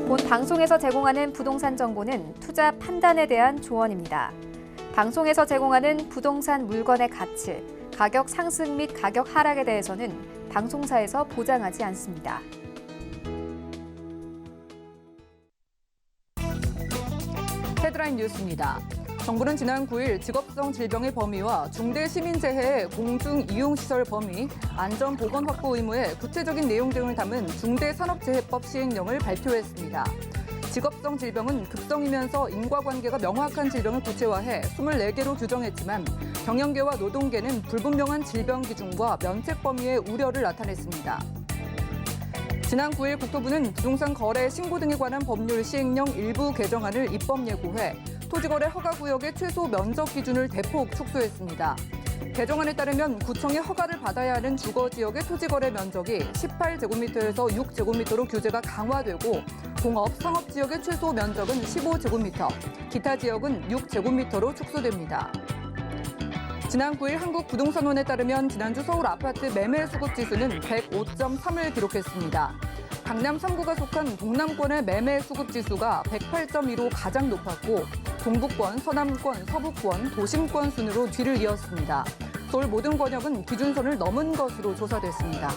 본 방송에서 제공하는 부동산 정보는 투자 판단에 대한 조언입니다. 방송에서 제공하는 부동산 물건의 가치, 가격 상승 및 가격 하락에 대해서는 방송사에서 보장하지 않습니다. 헤드라인 뉴스입니다. 정부는 지난 9일 직업성 질병의 범위와 중대시민재해의 공중이용시설 범위, 안전보건 확보 의무의 구체적인 내용 등을 담은 중대산업재해법 시행령을 발표했습니다. 직업성 질병은 극성이면서 인과관계가 명확한 질병을 구체화해 24개로 규정했지만 경영계와 노동계는 불분명한 질병 기준과 면책 범위의 우려를 나타냈습니다. 지난 9일 국토부는 부동산 거래 신고 등에 관한 법률 시행령 일부 개정안을 입법 예고해 토지거래 허가구역의 최소 면적 기준을 대폭 축소했습니다. 개정안에 따르면 구청이 허가를 받아야 하는 주거지역의 토지거래 면적이 18제곱미터에서 6제곱미터로 규제가 강화되고 공업, 상업지역의 최소 면적은 15제곱미터, 기타 지역은 6제곱미터로 축소됩니다. 지난 9일 한국부동산원에 따르면 지난주 서울 아파트 매매 수급 지수는 105.3을 기록했습니다. 강남 3구가 속한 동남권의 매매 수급 지수가 108.2로 가장 높았고 동부권, 서남권, 서부권, 도심권 순으로 뒤를 이었습니다. 서울 모든 권역은 기준선을 넘은 것으로 조사됐습니다.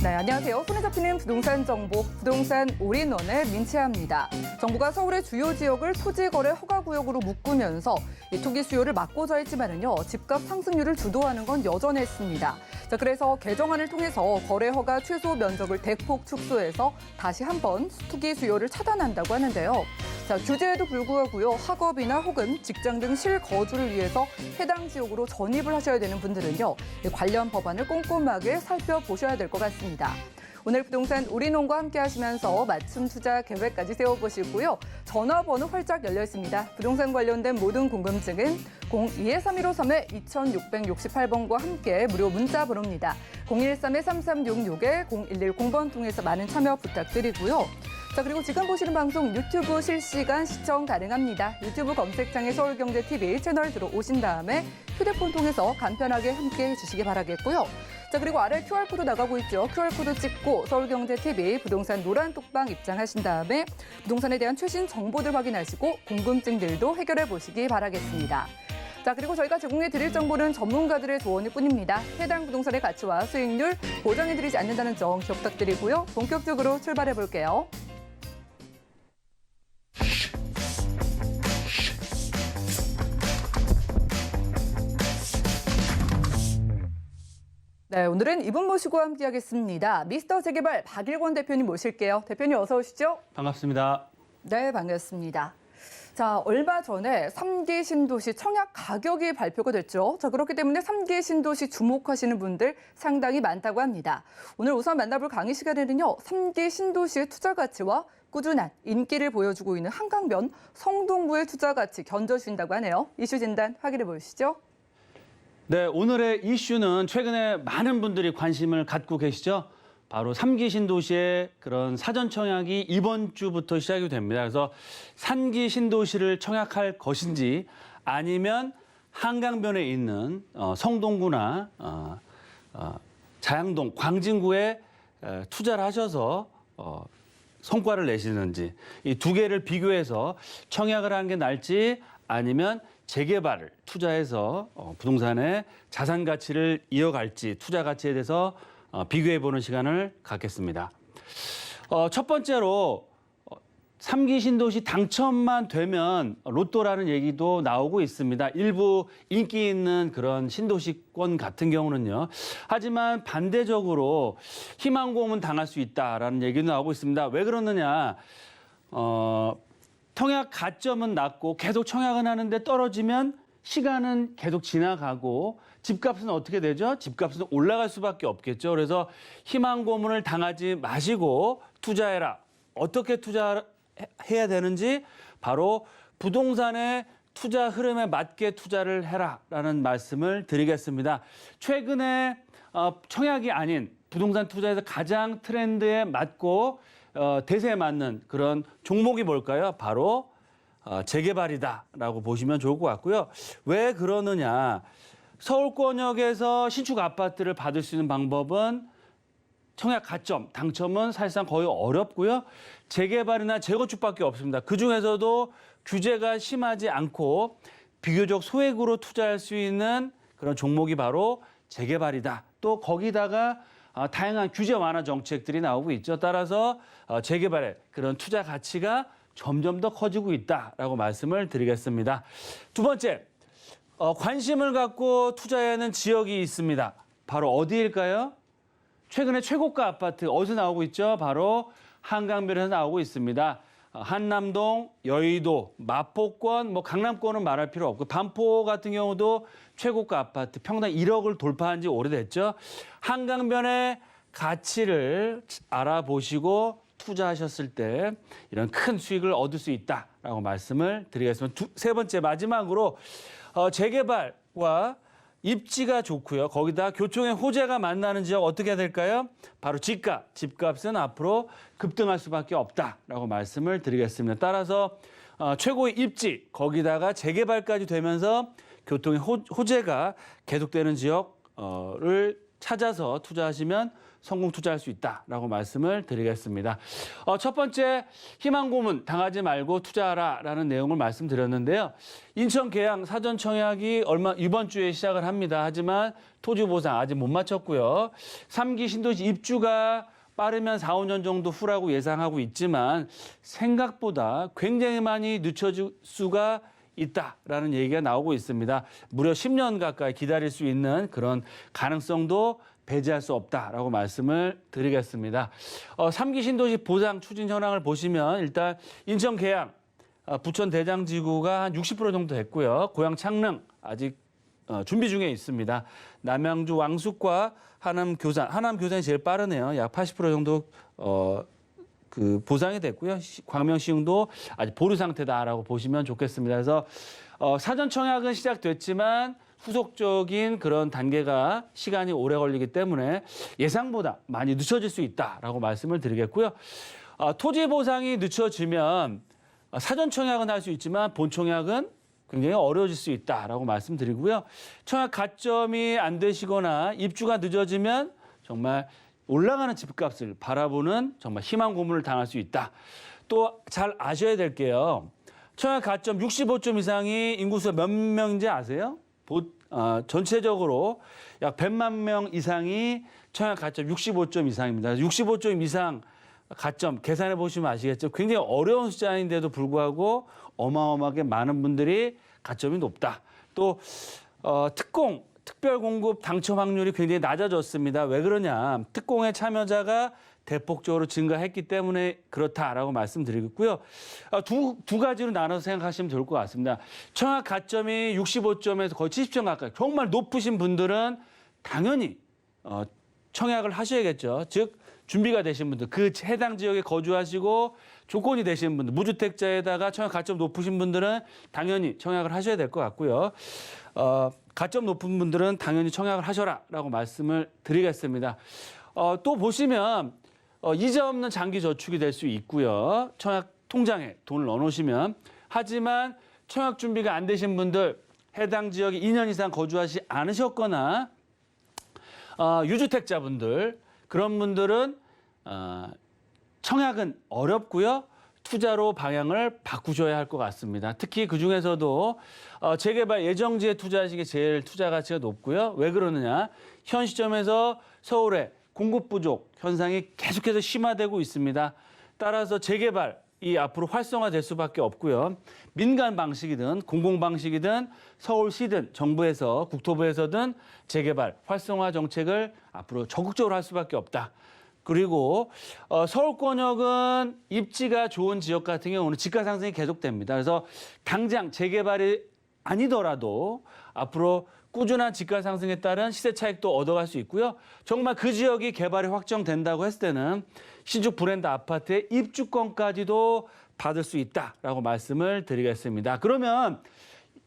네, 안녕하세요. 손에 잡히는 부동산 정보, 부동산 올인원의 민채아입니다. 정부가 서울의 주요 지역을 토지거래 허가구역으로 묶으면서 이 투기 수요를 막고자 했지만은요, 집값 상승률을 주도하는 건 여전했습니다. 자, 그래서 개정안을 통해서 거래 허가 최소 면적을 대폭 축소해서 다시 한번 투기 수요를 차단한다고 하는데요. 자, 규제에도 불구하고요, 학업이나 혹은 직장 등 실거주를 위해서 해당 지역으로 전입을 하셔야 되는 분들은요, 관련 법안을 꼼꼼하게 살펴보셔야 될 것 같습니다. 오늘 부동산 올인원과 함께 하시면서 맞춤 투자 계획까지 세워보시고요. 전화번호 활짝 열려 있습니다. 부동산 관련된 모든 궁금증은 02-3153-2668번과 함께 무료 문자 번호입니다. 013-3366-0110번 통해서 많은 참여 부탁드리고요. 자, 그리고 지금 보시는 방송 유튜브 실시간 시청 가능합니다. 유튜브 검색창에 서울경제TV 채널 들어오신 다음에 휴대폰 통해서 간편하게 함께해 주시기 바라겠고요. 자, 그리고 아래 QR코드 나가고 있죠. QR코드 찍고 서울경제TV 부동산 노란 톡방 입장하신 다음에 부동산에 대한 최신 정보들 확인하시고 궁금증들도 해결해 보시기 바라겠습니다. 자, 그리고 저희가 제공해 드릴 정보는 전문가들의 조언일 뿐입니다. 해당 부동산의 가치와 수익률 보장해 드리지 않는다는 점 기억 부탁드리고요. 본격적으로 출발해 볼게요. 네, 오늘은 이분 모시고 함께하겠습니다. 미스터 재개발 박일권 대표님 모실게요. 대표님 어서 오시죠. 반갑습니다. 네, 반갑습니다. 자, 얼마 전에 3기 신도시 청약 가격이 발표가 됐죠. 자, 그렇기 때문에 3기 신도시 주목하시는 분들 상당히 많다고 합니다. 오늘 우선 만나볼 강의 시간에는요, 3기 신도시의 투자 가치와 꾸준한 인기를 보여주고 있는 한강변 성동구의 투자 가치 견뎌주신다고 하네요. 이슈 진단 확인해 보시죠. 네, 오늘의 이슈는 최근에 많은 분들이 관심을 갖고 계시죠. 바로 3기 신도시의 그런 사전 청약이 이번 주부터 시작이 됩니다. 그래서 3기 신도시를 청약할 것인지 아니면 한강변에 있는 성동구나 자양동, 광진구에 투자를 하셔서 성과를 내시는지 이 두 개를 비교해서 청약을 하는 게 나을지 아니면 재개발을 투자해서 부동산의 자산 가치를 이어갈지 투자 가치에 대해서 비교해보는 시간을 갖겠습니다. 첫 번째로 3기 신도시 당첨만 되면 로또라는 얘기도 나오고 있습니다. 일부 인기 있는 그런 신도시권 같은 경우는요. 하지만 반대적으로 희망고문 당할 수 있다라는 얘기도 나오고 있습니다. 왜 그러느냐. 청약 가점은 낮고 계속 청약은 하는데 떨어지면 시간은 계속 지나가고 집값은 어떻게 되죠? 집값은 올라갈 수밖에 없겠죠. 그래서 희망 고문을 당하지 마시고 투자해라. 어떻게 투자해야 되는지 바로 부동산의 투자 흐름에 맞게 투자를 해라라는 말씀을 드리겠습니다. 최근에 청약이 아닌 부동산 투자에서 가장 트렌드에 맞고 대세에 맞는 그런 종목이 뭘까요? 바로 재개발이다라고 보시면 좋을 것 같고요. 왜 그러느냐? 서울권역에서 신축 아파트를 받을 수 있는 방법은 청약 가점, 당첨은 사실상 거의 어렵고요. 재개발이나 재건축밖에 없습니다. 그중에서도 규제가 심하지 않고 비교적 소액으로 투자할 수 있는 그런 종목이 바로 재개발이다. 또 거기다가 다양한 규제 완화 정책들이 나오고 있죠. 따라서 재개발의 그런 투자 가치가 점점 더 커지고 있다라고 말씀을 드리겠습니다. 두 번째, 관심을 갖고 투자해야 하는 지역이 있습니다. 바로 어디일까요? 최근에 최고가 아파트 어디서 나오고 있죠? 바로 한강변에서 나오고 있습니다. 한남동, 여의도, 마포권, 강남권은 말할 필요 없고 반포 같은 경우도 최고가 아파트 평당 1억을 돌파한 지 오래됐죠. 한강변의 가치를 알아보시고 투자하셨을 때 이런 큰 수익을 얻을 수 있다라고 말씀을 드리겠습니다. 세 번째 마지막으로 재개발과 입지가 좋고요. 거기다 교통의 호재가 만나는 지역 어떻게 해야 될까요? 바로 집값. 집값은 앞으로 급등할 수밖에 없다라고 말씀을 드리겠습니다. 따라서 최고의 입지, 거기다가 재개발까지 되면서 교통의 호재가 계속되는 지역을 찾아서 투자하시면 성공 투자할 수 있다라고 말씀을 드리겠습니다. 첫 번째, 희망 고문 당하지 말고 투자하라라는 내용을 말씀드렸는데요. 인천 계양 사전 청약이 이번 주에 시작을 합니다. 하지만 토지 보상 아직 못 마쳤고요. 3기 신도시 입주가 빠르면 4, 5년 정도 후라고 예상하고 있지만 생각보다 굉장히 많이 늦춰질 수가 있다라는 얘기가 나오고 있습니다. 무려 10년 가까이 기다릴 수 있는 그런 가능성도 배제할 수 없다라고 말씀을 드리겠습니다. 3기 신도시 보상 추진 현황을 보시면 일단 인천 계양, 부천 대장지구가 한 60% 정도 됐고요. 고양 창릉 아직 준비 중에 있습니다. 남양주 왕숙과 하남 교산이 제일 빠르네요. 약 80% 정도 보상이 됐고요. 광명 시흥도 아직 보류 상태다라고 보시면 좋겠습니다. 그래서 사전 청약은 시작됐지만 후속적인 그런 단계가 시간이 오래 걸리기 때문에 예상보다 많이 늦춰질 수 있다라고 말씀을 드리겠고요. 토지 보상이 늦춰지면 사전 청약은 할 수 있지만 본 청약은 굉장히 어려워질 수 있다라고 말씀드리고요. 청약 가점이 안 되시거나 입주가 늦어지면 정말 올라가는 집값을 바라보는 정말 희망 고문을 당할 수 있다. 또 잘 아셔야 될 게요. 청약 가점 65점 이상이 인구수가 몇 명인지 아세요? 전체적으로 약 100만 명 이상이 청약 가점 65점 이상입니다. 65점 이상 가점 계산해 보시면 아시겠죠. 굉장히 어려운 숫자인데도 불구하고 어마어마하게 많은 분들이 가점이 높다. 또 특별 공급 당첨 확률이 굉장히 낮아졌습니다. 왜 그러냐? 특공의 참여자가 대폭적으로 증가했기 때문에 그렇다라고 말씀드리겠고요. 두 가지로 나눠서 생각하시면 좋을 것 같습니다. 청약 가점이 65점에서 거의 70점 가까이 정말 높으신 분들은 당연히 청약을 하셔야겠죠. 즉 준비가 되신 분들, 그 해당 지역에 거주하시고 조건이 되시는 분들, 무주택자에다가 청약 가점 높으신 분들은 당연히 청약을 하셔야 될 것 같고요. 가점 높은 분들은 당연히 청약을 하셔라라고 말씀을 드리겠습니다. 또 보시면 이자 없는 장기 저축이 될 수 있고요. 청약 통장에 돈을 넣어놓으시면. 하지만 청약 준비가 안 되신 분들, 해당 지역에 2년 이상 거주하지 않으셨거나 유주택자분들, 그런 분들은 청약은 어렵고요. 투자로 방향을 바꾸셔야 할 것 같습니다. 특히 그중에서도 재개발 예정지에 투자하시기 제일 투자 가치가 높고요. 왜 그러느냐? 현 시점에서 서울의 공급 부족 현상이 계속해서 심화되고 있습니다. 따라서 재개발이 앞으로 활성화될 수밖에 없고요. 민간 방식이든 공공 방식이든 서울시든 정부에서 국토부에서든 재개발 활성화 정책을 앞으로 적극적으로 할 수밖에 없다. 그리고 서울권역은 입지가 좋은 지역 같은 경우는 집가 상승이 계속됩니다. 그래서 당장 재개발이 아니더라도 앞으로 꾸준한 집가 상승에 따른 시세 차익도 얻어갈 수 있고요. 정말 그 지역이 개발이 확정된다고 했을 때는 신축 브랜드 아파트의 입주권까지도 받을 수 있다라고 말씀을 드리겠습니다. 그러면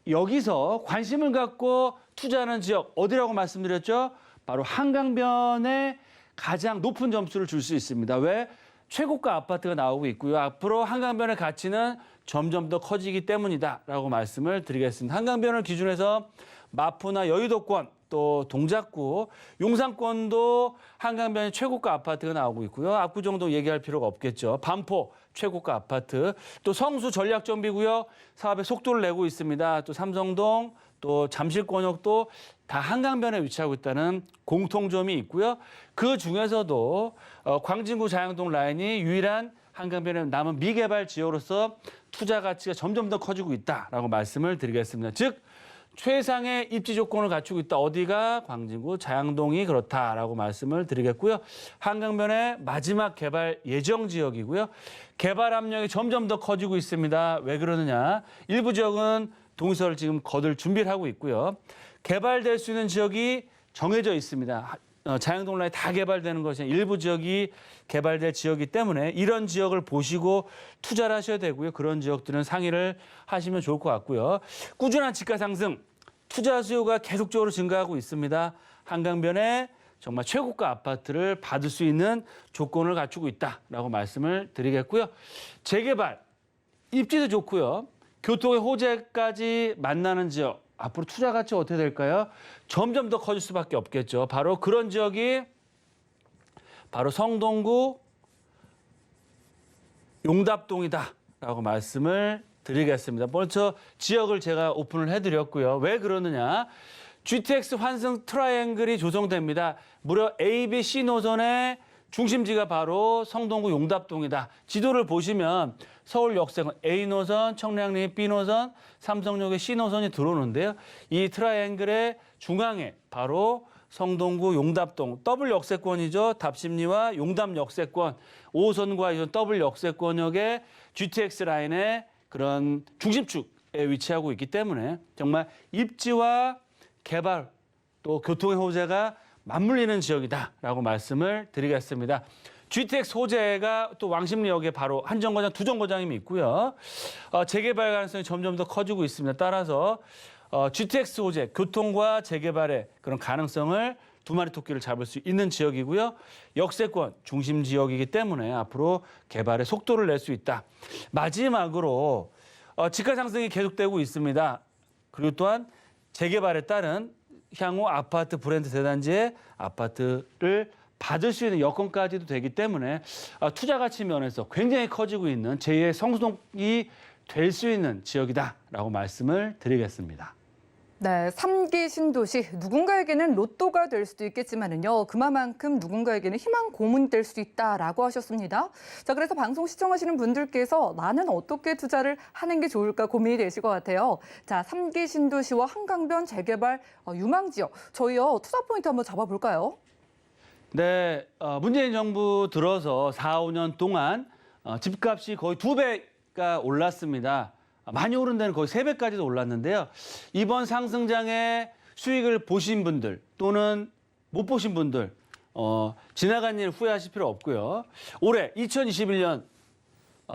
여기서 관심을 갖고 투자하는 지역 어디라고 말씀드렸죠? 바로 한강변에 가장 높은 점수를 줄 수 있습니다. 왜? 최고가 아파트가 나오고 있고요. 앞으로 한강변의 가치는 점점 더 커지기 때문이다라고 말씀을 드리겠습니다. 한강변을 기준해서 마포나 여의도권, 또 동작구, 용산권도 한강변에 최고가 아파트가 나오고 있고요. 압구정도 얘기할 필요가 없겠죠. 반포 최고가 아파트, 또 성수 전략정비구역 사업에 속도를 내고 있습니다. 또 삼성동, 또 잠실권역도 다 한강변에 위치하고 있다는 공통점이 있고요. 그 중에서도 광진구 자양동 라인이 유일한 한강변에 남은 미개발 지역으로서 투자 가치가 점점 더 커지고 있다라고 말씀을 드리겠습니다. 즉 최상의 입지 조건을 갖추고 있다. 어디가 광진구 자양동이 그렇다라고 말씀을 드리겠고요. 한강변의 마지막 개발 예정 지역이고요. 개발 압력이 점점 더 커지고 있습니다. 왜 그러느냐? 일부 지역은 동의서를 지금 거둘 준비를 하고 있고요. 개발될 수 있는 지역이 정해져 있습니다. 자양동 라인 다 개발되는 것이 일부 지역이 개발될 지역이기 때문에 이런 지역을 보시고 투자를 하셔야 되고요. 그런 지역들은 상의를 하시면 좋을 것 같고요. 꾸준한 집가 상승, 투자 수요가 계속적으로 증가하고 있습니다. 한강변에 정말 최고가 아파트를 받을 수 있는 조건을 갖추고 있다라고 말씀을 드리겠고요. 재개발, 입지도 좋고요. 교통의 호재까지 만나는 지역. 앞으로 투자 가치가 어떻게 될까요? 점점 더 커질 수밖에 없겠죠. 바로 그런 지역이 바로 성동구 용답동이다라고 말씀을 드리겠습니다. 먼저 지역을 제가 오픈을 해드렸고요. 왜 그러느냐? GTX 환승 트라이앵글이 조성됩니다. 무려 A, B, C 노선의 중심지가 바로 성동구 용답동이다. 지도를 보시면 서울 역세권 A 노선, 청량리 B 노선, 삼성역의 C 노선이 들어오는데요. 이 트라이앵글의 중앙에 바로 성동구 용답동 더블 역세권이죠. 답심리와 용답 역세권 5호선과 이전 더블 역세권역의 GTX 라인의 그런 중심축에 위치하고 있기 때문에 정말 입지와 개발 또 교통의 호재가 맞물리는 지역이다라고 말씀을 드리겠습니다. GTX 호재가 또 왕십리역에 바로 한 정거장, 두 정거장이 있고요. 재개발 가능성이 점점 더 커지고 있습니다. 따라서 GTX 호재, 교통과 재개발의 그런 가능성을 두 마리 토끼를 잡을 수 있는 지역이고요. 역세권 중심 지역이기 때문에 앞으로 개발의 속도를 낼 수 있다. 마지막으로 집가 상승이 계속되고 있습니다. 그리고 또한 재개발에 따른 향후 아파트 브랜드 대단지의 아파트를 받을 수 있는 여건까지도 되기 때문에 투자 가치 면에서 굉장히 커지고 있는 제2의 성수동이 될 수 있는 지역이다라고 말씀을 드리겠습니다. 네, 3기 신도시 누군가에게는 로또가 될 수도 있겠지만은요. 그만큼 누군가에게는 희망 고문이 될 수도 있다라고 하셨습니다. 자, 그래서 방송 시청하시는 분들께서 나는 어떻게 투자를 하는 게 좋을까 고민이 되실 것 같아요. 자, 3기 신도시와 한강변 재개발 유망 지역 저희요 투자 포인트 한번 잡아볼까요? 네, 문재인 정부 들어서 4, 5년 동안 집값이 거의 2배가 올랐습니다. 많이 오른 데는 거의 3배까지도 올랐는데요. 이번 상승장의 수익을 보신 분들 또는 못 보신 분들 지나간 일 후회하실 필요 없고요. 올해 2021년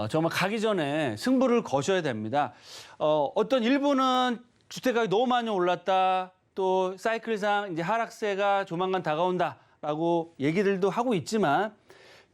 정말 가기 전에 승부를 거셔야 됩니다. 어떤 일부는 주택가격이 너무 많이 올랐다. 또 사이클상 이제 하락세가 조만간 다가온다라고 얘기들도 하고 있지만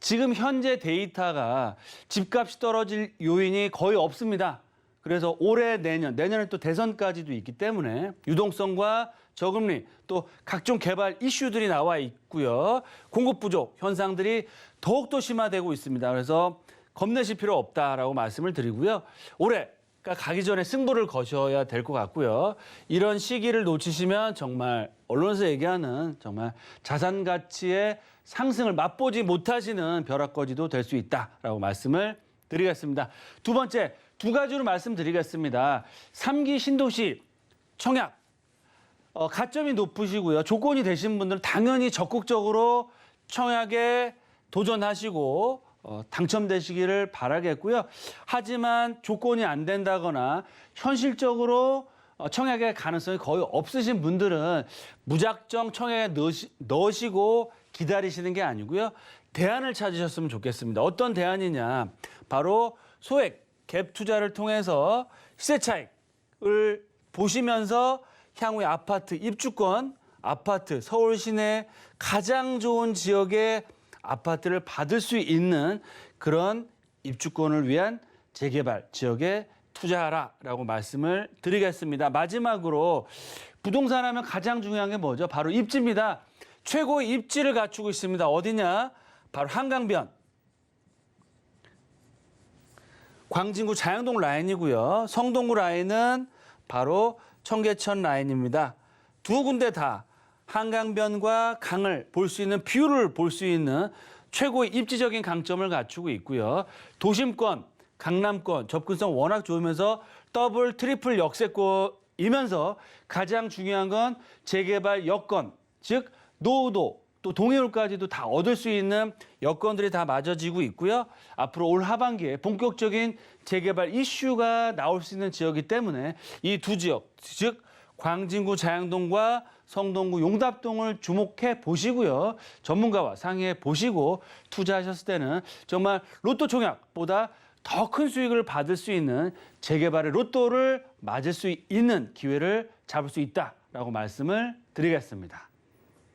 지금 현재 데이터가 집값이 떨어질 요인이 거의 없습니다. 그래서 올해 내년에 또 대선까지도 있기 때문에 유동성과 저금리 또 각종 개발 이슈들이 나와 있고요. 공급 부족 현상들이 더욱더 심화되고 있습니다. 그래서 겁내실 필요 없다라고 말씀을 드리고요. 올해 가기 전에 승부를 거셔야 될 것 같고요. 이런 시기를 놓치시면 정말 언론에서 얘기하는 정말 자산 가치의 상승을 맛보지 못하시는 벼락거지도 될 수 있다라고 말씀을 드리겠습니다. 두 번째, 두 가지로 말씀드리겠습니다. 3기 신도시 청약 가점이 높으시고요. 조건이 되신 분들은 당연히 적극적으로 청약에 도전하시고 당첨되시기를 바라겠고요. 하지만 조건이 안 된다거나 현실적으로 청약의 가능성이 거의 없으신 분들은 무작정 청약에 넣으시고 기다리시는 게 아니고요. 대안을 찾으셨으면 좋겠습니다. 어떤 대안이냐. 바로 소액 갭 투자를 통해서 시세 차익을 보시면서 향후에 아파트 입주권, 아파트 서울 시내 가장 좋은 지역의 아파트를 받을 수 있는 그런 입주권을 위한 재개발 지역의 투자하라라고 말씀을 드리겠습니다. 마지막으로 부동산 하면 가장 중요한 게 뭐죠? 바로 입지입니다. 최고의 입지를 갖추고 있습니다. 어디냐? 바로 한강변. 광진구 자양동 라인이고요. 성동구 라인은 바로 청계천 라인입니다. 두 군데 다 한강변과 강을 볼 수 있는 뷰를 볼 수 있는 최고의 입지적인 강점을 갖추고 있고요. 도심권, 강남권 접근성 워낙 좋으면서 더블, 트리플 역세권이면서 가장 중요한 건 재개발 여건, 즉 노후도 또 동해울까지도 다 얻을 수 있는 여건들이 다 맞아지고 있고요. 앞으로 올 하반기에 본격적인 재개발 이슈가 나올 수 있는 지역이기 때문에 이 두 지역, 즉 광진구 자양동과 성동구 용답동을 주목해 보시고요. 전문가와 상의해 보시고 투자하셨을 때는 정말 로또 총약보다 더 큰 수익을 받을 수 있는 재개발의 로또를 맞을 수 있는 기회를 잡을 수 있다라고 말씀을 드리겠습니다.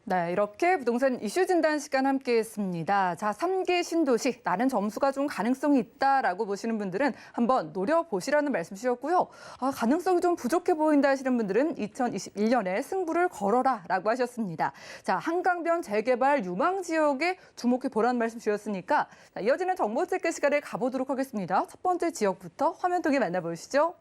네, 이렇게 부동산 이슈 진단 시간 함께했습니다. 자, 3기 신도시 나는 점수가 좀 가능성이 있다라고 보시는 분들은 한번 노려보시라는 말씀 주셨고요. 가능성이 좀 부족해 보인다 하시는 분들은 2021년에 승부를 걸어라라고 하셨습니다. 자, 한강변 재개발 유망 지역에 주목해 보라는 말씀 주셨으니까 자, 이어지는 정보 체크 시간에 가보도록 하겠습니다. 첫 번째 지역부터 화면 통해 만나보시죠.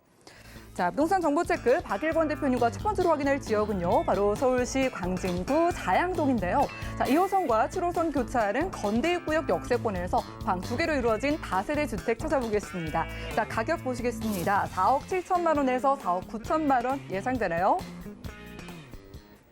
자, 부동산 정보 체크 박일권 대표님과 첫 번째로 확인할 지역은요. 바로 서울시 광진구 자양동인데요. 자, 2호선과 7호선 교차하는 건대구역 역세권에서 방 2개로 이루어진 다세대 주택 찾아보겠습니다. 자, 가격 보시겠습니다. 4억 7천만 원에서 4억 9천만 원 예상되나요?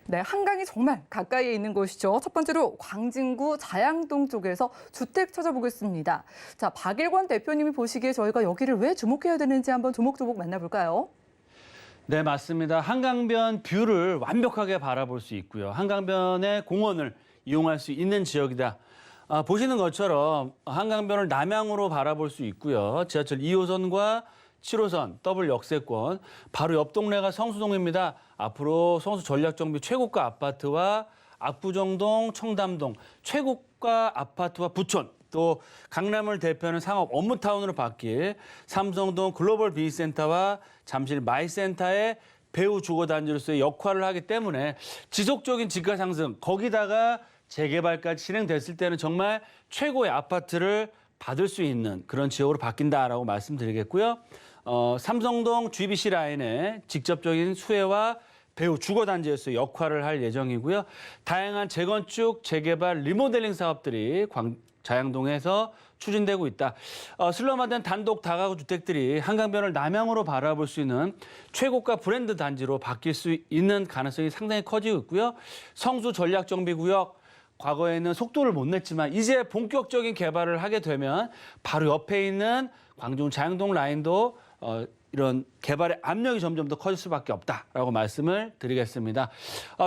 네, 한강이 정말 가까이에 있는 곳이죠. 첫 번째로 광진구 자양동 쪽에서 주택 찾아보겠습니다. 자, 박일권 대표님이 보시기에 저희가 여기를 왜 주목해야 되는지 한번 조목조목 만나볼까요? 네, 맞습니다. 한강변 뷰를 완벽하게 바라볼 수 있고요. 한강변의 공원을 이용할 수 있는 지역이다. 보시는 것처럼 한강변을 남향으로 바라볼 수 있고요. 지하철 2호선과 7호선 더블 역세권, 바로 옆 동네가 성수동입니다. 앞으로 성수 전략정비 최고가 아파트와 압구정동, 청담동 최고가 아파트와 부촌, 또 강남을 대표하는 상업 업무타운으로 바뀔 삼성동 글로벌 비즈센터와 잠실 마이센터의 배후 주거단지로서의 역할을 하기 때문에 지속적인 집가 상승, 거기다가 재개발까지 진행됐을 때는 정말 최고의 아파트를 받을 수 있는 그런 지역으로 바뀐다라고 말씀드리겠고요. 삼성동 GBC 라인의 직접적인 수혜와 배후 주거단지에서 역할을 할 예정이고요. 다양한 재건축, 재개발, 리모델링 사업들이 자양동에서 추진되고 있다. 슬럼화된 단독 다가구 주택들이 한강변을 남향으로 바라볼 수 있는 최고가 브랜드 단지로 바뀔 수 있는 가능성이 상당히 커지고 있고요. 성수 전략정비구역, 과거에는 속도를 못 냈지만 이제 본격적인 개발을 하게 되면 바로 옆에 있는 광중 자양동 라인도 이런 개발의 압력이 점점 더 커질 수밖에 없다라고 말씀을 드리겠습니다.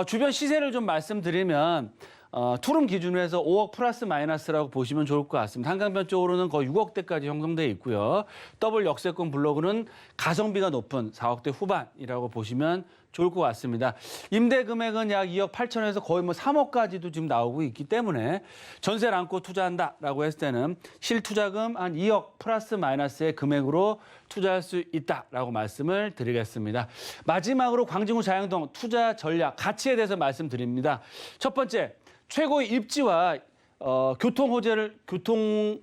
주변 시세를 좀 말씀드리면 투룸 기준으로 해서 5억 플러스 마이너스라고 보시면 좋을 것 같습니다. 한강변 쪽으로는 거의 6억대까지 형성돼 있고요. 더블 역세권 블록은 가성비가 높은 4억대 후반이라고 보시면 좋을 것 같습니다. 임대 금액은 약 2억 8천에서 거의 3억까지도 지금 나오고 있기 때문에 전세를 안고 투자한다라고 했을 때는 실투자금 한 2억 플러스 마이너스의 금액으로 투자할 수 있다라고 말씀을 드리겠습니다. 마지막으로 광진구 자양동 투자 전략 가치에 대해서 말씀드립니다. 첫 번째, 최고의 입지와 교통의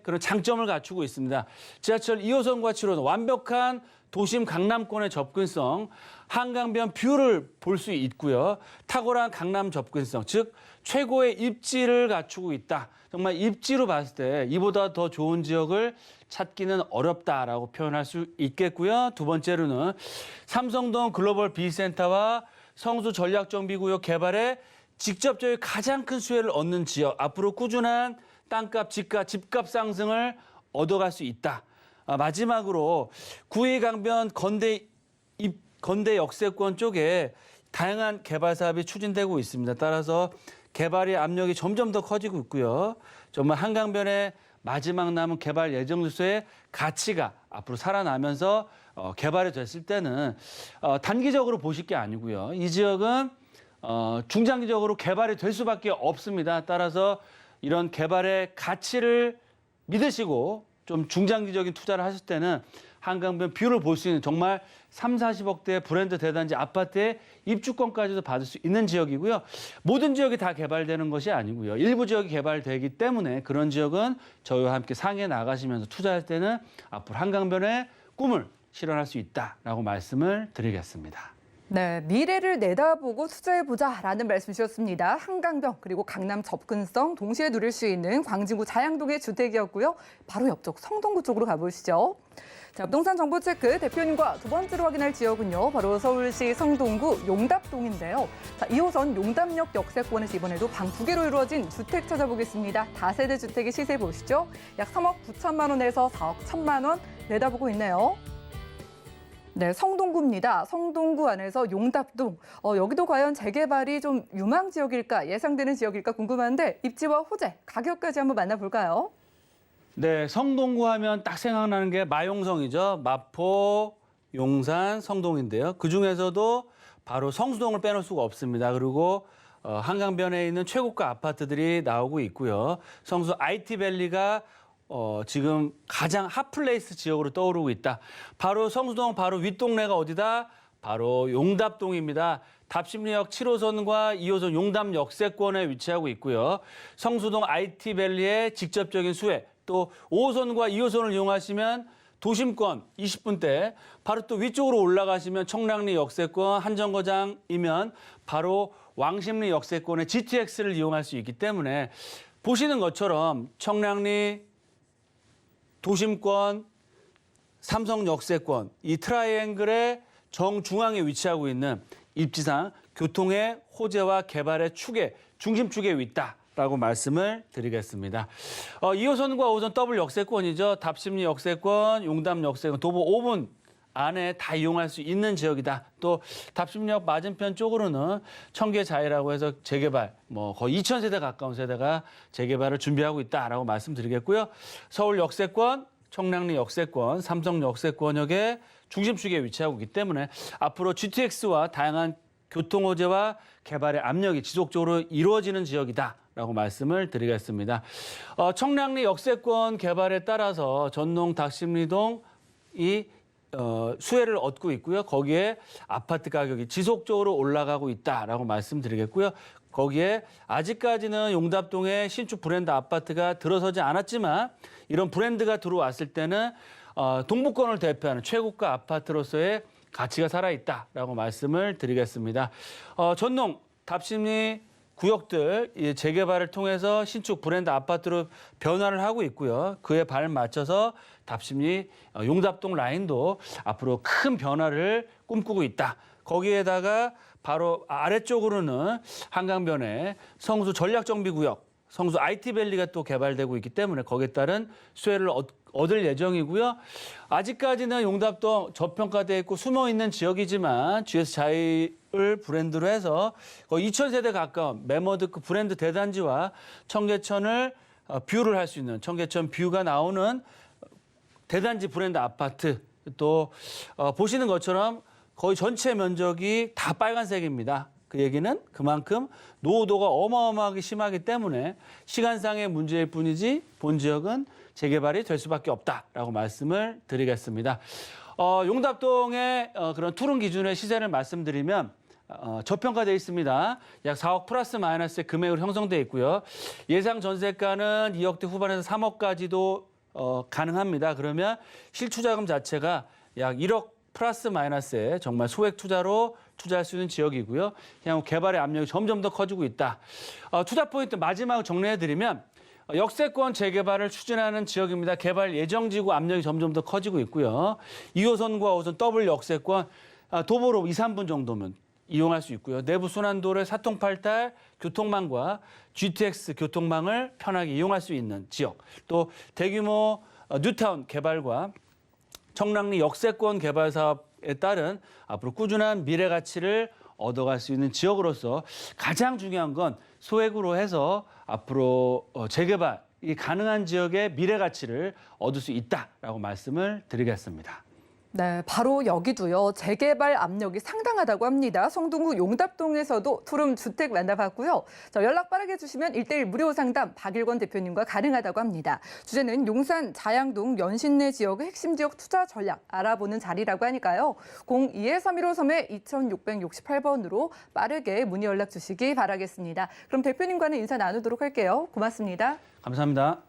그런 장점을 갖추고 있습니다. 지하철 2호선과 7호선 완벽한 도심 강남권의 접근성, 한강변 뷰를 볼 수 있고요. 탁월한 강남 접근성, 즉 최고의 입지를 갖추고 있다. 정말 입지로 봤을 때 이보다 더 좋은 지역을 찾기는 어렵다라고 표현할 수 있겠고요. 두 번째로는 삼성동 글로벌 비센터와 성수 전략정비구역 개발에 직접적인 가장 큰 수혜를 얻는 지역, 앞으로 꾸준한 땅값, 집값 상승을 얻어갈 수 있다. 마지막으로 구의강변 건대 역세권 쪽에 다양한 개발 사업이 추진되고 있습니다. 따라서 개발의 압력이 점점 더 커지고 있고요. 정말 한강변의 마지막 남은 개발 예정 주소의 가치가 앞으로 살아나면서 개발이 됐을 때는 단기적으로 보실 게 아니고요. 이 지역은 중장기적으로 개발이 될 수밖에 없습니다. 따라서 이런 개발의 가치를 믿으시고 좀 중장기적인 투자를 하실 때는 한강변 뷰를 볼 수 있는 정말 3, 40억대 브랜드 대단지 아파트의 입주권까지도 받을 수 있는 지역이고요. 모든 지역이 다 개발되는 것이 아니고요. 일부 지역이 개발되기 때문에 그런 지역은 저희와 함께 상해 나가시면서 투자할 때는 앞으로 한강변의 꿈을 실현할 수 있다라고 말씀을 드리겠습니다. 네, 미래를 내다보고 투자해보자라는 말씀 주셨습니다. 한강변 그리고 강남 접근성 동시에 누릴 수 있는 광진구 자양동의 주택이었고요. 바로 옆쪽 성동구 쪽으로 가보시죠. 자, 부동산 정보 체크 대표님과 두 번째로 확인할 지역은요. 바로 서울시 성동구 용답동인데요. 자, 2호선 용답역 역세권에서 이번에도 방 2개로 이루어진 주택 찾아보겠습니다. 다세대 주택의 시세 보시죠. 약 3억 9천만 원에서 4억 1천만 원 내다보고 있네요. 네, 성동구입니다. 성동구 안에서 용답동. 여기도 과연 재개발이 좀 유망 지역일까, 예상되는 지역일까 궁금한데 입지와 호재, 가격까지 한번 만나볼까요? 네, 성동구 하면 딱 생각나는 게 마용성이죠. 마포, 용산, 성동인데요. 그중에서도 바로 성수동을 빼놓을 수가 없습니다. 그리고 한강변에 있는 최고가 아파트들이 나오고 있고요. 성수 IT밸리가 지금 가장 핫플레이스 지역으로 떠오르고 있다. 바로 성수동 바로 윗동네가 어디다? 바로 용답동입니다. 답심리역 7호선과 2호선 용답 역세권에 위치하고 있고요. 성수동 IT밸리의 직접적인 수혜, 또 5호선과 2호선을 이용하시면 도심권 20분대, 바로 또 위쪽으로 올라가시면 청량리 역세권, 한정거장이면 바로 왕십리 역세권의 GTX를 이용할 수 있기 때문에 보시는 것처럼 청량리, 도심권, 삼성 역세권, 이 트라이앵글의 정중앙에 위치하고 있는 입지상 교통의 호재와 개발의 축에, 중심축에 있다라고 말씀을 드리겠습니다. 2호선과 5호선 더블 역세권이죠. 답심리 역세권, 용담 역세권, 도보 5분 안에 다 이용할 수 있는 지역이다. 또 답심리역 맞은편 쪽으로는 청계자이라고 해서 재개발, 거의 2,000세대 가까운 세대가 재개발을 준비하고 있다라고 말씀드리겠고요. 서울 역세권, 청량리 역세권, 삼성 역세권역의 중심축에 위치하고 있기 때문에 앞으로 GTX와 다양한 교통 호재와 개발의 압력이 지속적으로 이루어지는 지역이다라고 말씀을 드리겠습니다. 청량리 역세권 개발에 따라서 전농 닭심리동 수혜를 얻고 있고요. 거기에 아파트 가격이 지속적으로 올라가고 있다라고 말씀드리겠고요. 거기에 아직까지는 용답동에 신축 브랜드 아파트가 들어서지 않았지만 이런 브랜드가 들어왔을 때는 동부권을 대표하는 최고가 아파트로서의 가치가 살아있다라고 말씀을 드리겠습니다. 전농, 답심리 구역들 재개발을 통해서 신축 브랜드 아파트로 변화를 하고 있고요. 그에 발맞춰서 답심리 용답동 라인도 앞으로 큰 변화를 꿈꾸고 있다. 거기에다가 바로 아래쪽으로는 한강변에 성수 전략정비구역, 성수 IT밸리가 또 개발되고 있기 때문에 거기에 따른 수혜를 얻을 예정이고요. 아직까지는 용답동 저평가되어 있고 숨어있는 지역이지만 GS 자이를 브랜드로 해서 거의 2,000세대 가까운 매머드급 브랜드 대단지와 청계천을 뷰를 할 수 있는 청계천 뷰가 나오는 대단지 브랜드 아파트 또 보시는 것처럼 거의 전체 면적이 다 빨간색입니다. 그 얘기는 그만큼 노후도가 어마어마하게 심하기 때문에 시간상의 문제일 뿐이지 본 지역은 재개발이 될 수밖에 없다라고 말씀을 드리겠습니다. 용답동의 그런 투룸 기준의 시세를 말씀드리면 저평가되어 있습니다. 약 4억 플러스 마이너스의 금액으로 형성되어 있고요. 예상 전세가는 2억대 후반에서 3억까지도 가능합니다. 그러면 실투자금 자체가 약 1억 플러스 마이너스에 정말 소액 투자로 투자할 수 있는 지역이고요. 향후 개발의 압력이 점점 더 커지고 있다. 투자 포인트 마지막으로 정리해드리면 역세권 재개발을 추진하는 지역입니다. 개발 예정지구 압력이 점점 더 커지고 있고요. 2호선과 5호선 더블 역세권 도보로 2, 3분 정도면 이용할 수 있고요. 내부 순환도로의 사통팔달 교통망과 GTX 교통망을 편하게 이용할 수 있는 지역. 또 대규모 뉴타운 개발과 청량리 역세권 개발 사업에 따른 앞으로 꾸준한 미래 가치를 얻어갈 수 있는 지역으로서 가장 중요한 건 소액으로 해서 앞으로 재개발이 가능한 지역의 미래 가치를 얻을 수 있다라고 말씀을 드리겠습니다. 네, 바로 여기도요. 재개발 압력이 상당하다고 합니다. 성동구 용답동에서도 투룸 주택 만나봤고요. 연락 빠르게 주시면 1:1 무료 상담 박일권 대표님과 가능하다고 합니다. 주제는 용산 자양동 연신내 지역의 핵심 지역 투자 전략 알아보는 자리라고 하니까요. 02-315-3에 2668번으로 빠르게 문의 연락 주시기 바라겠습니다. 그럼 대표님과는 인사 나누도록 할게요. 고맙습니다. 감사합니다.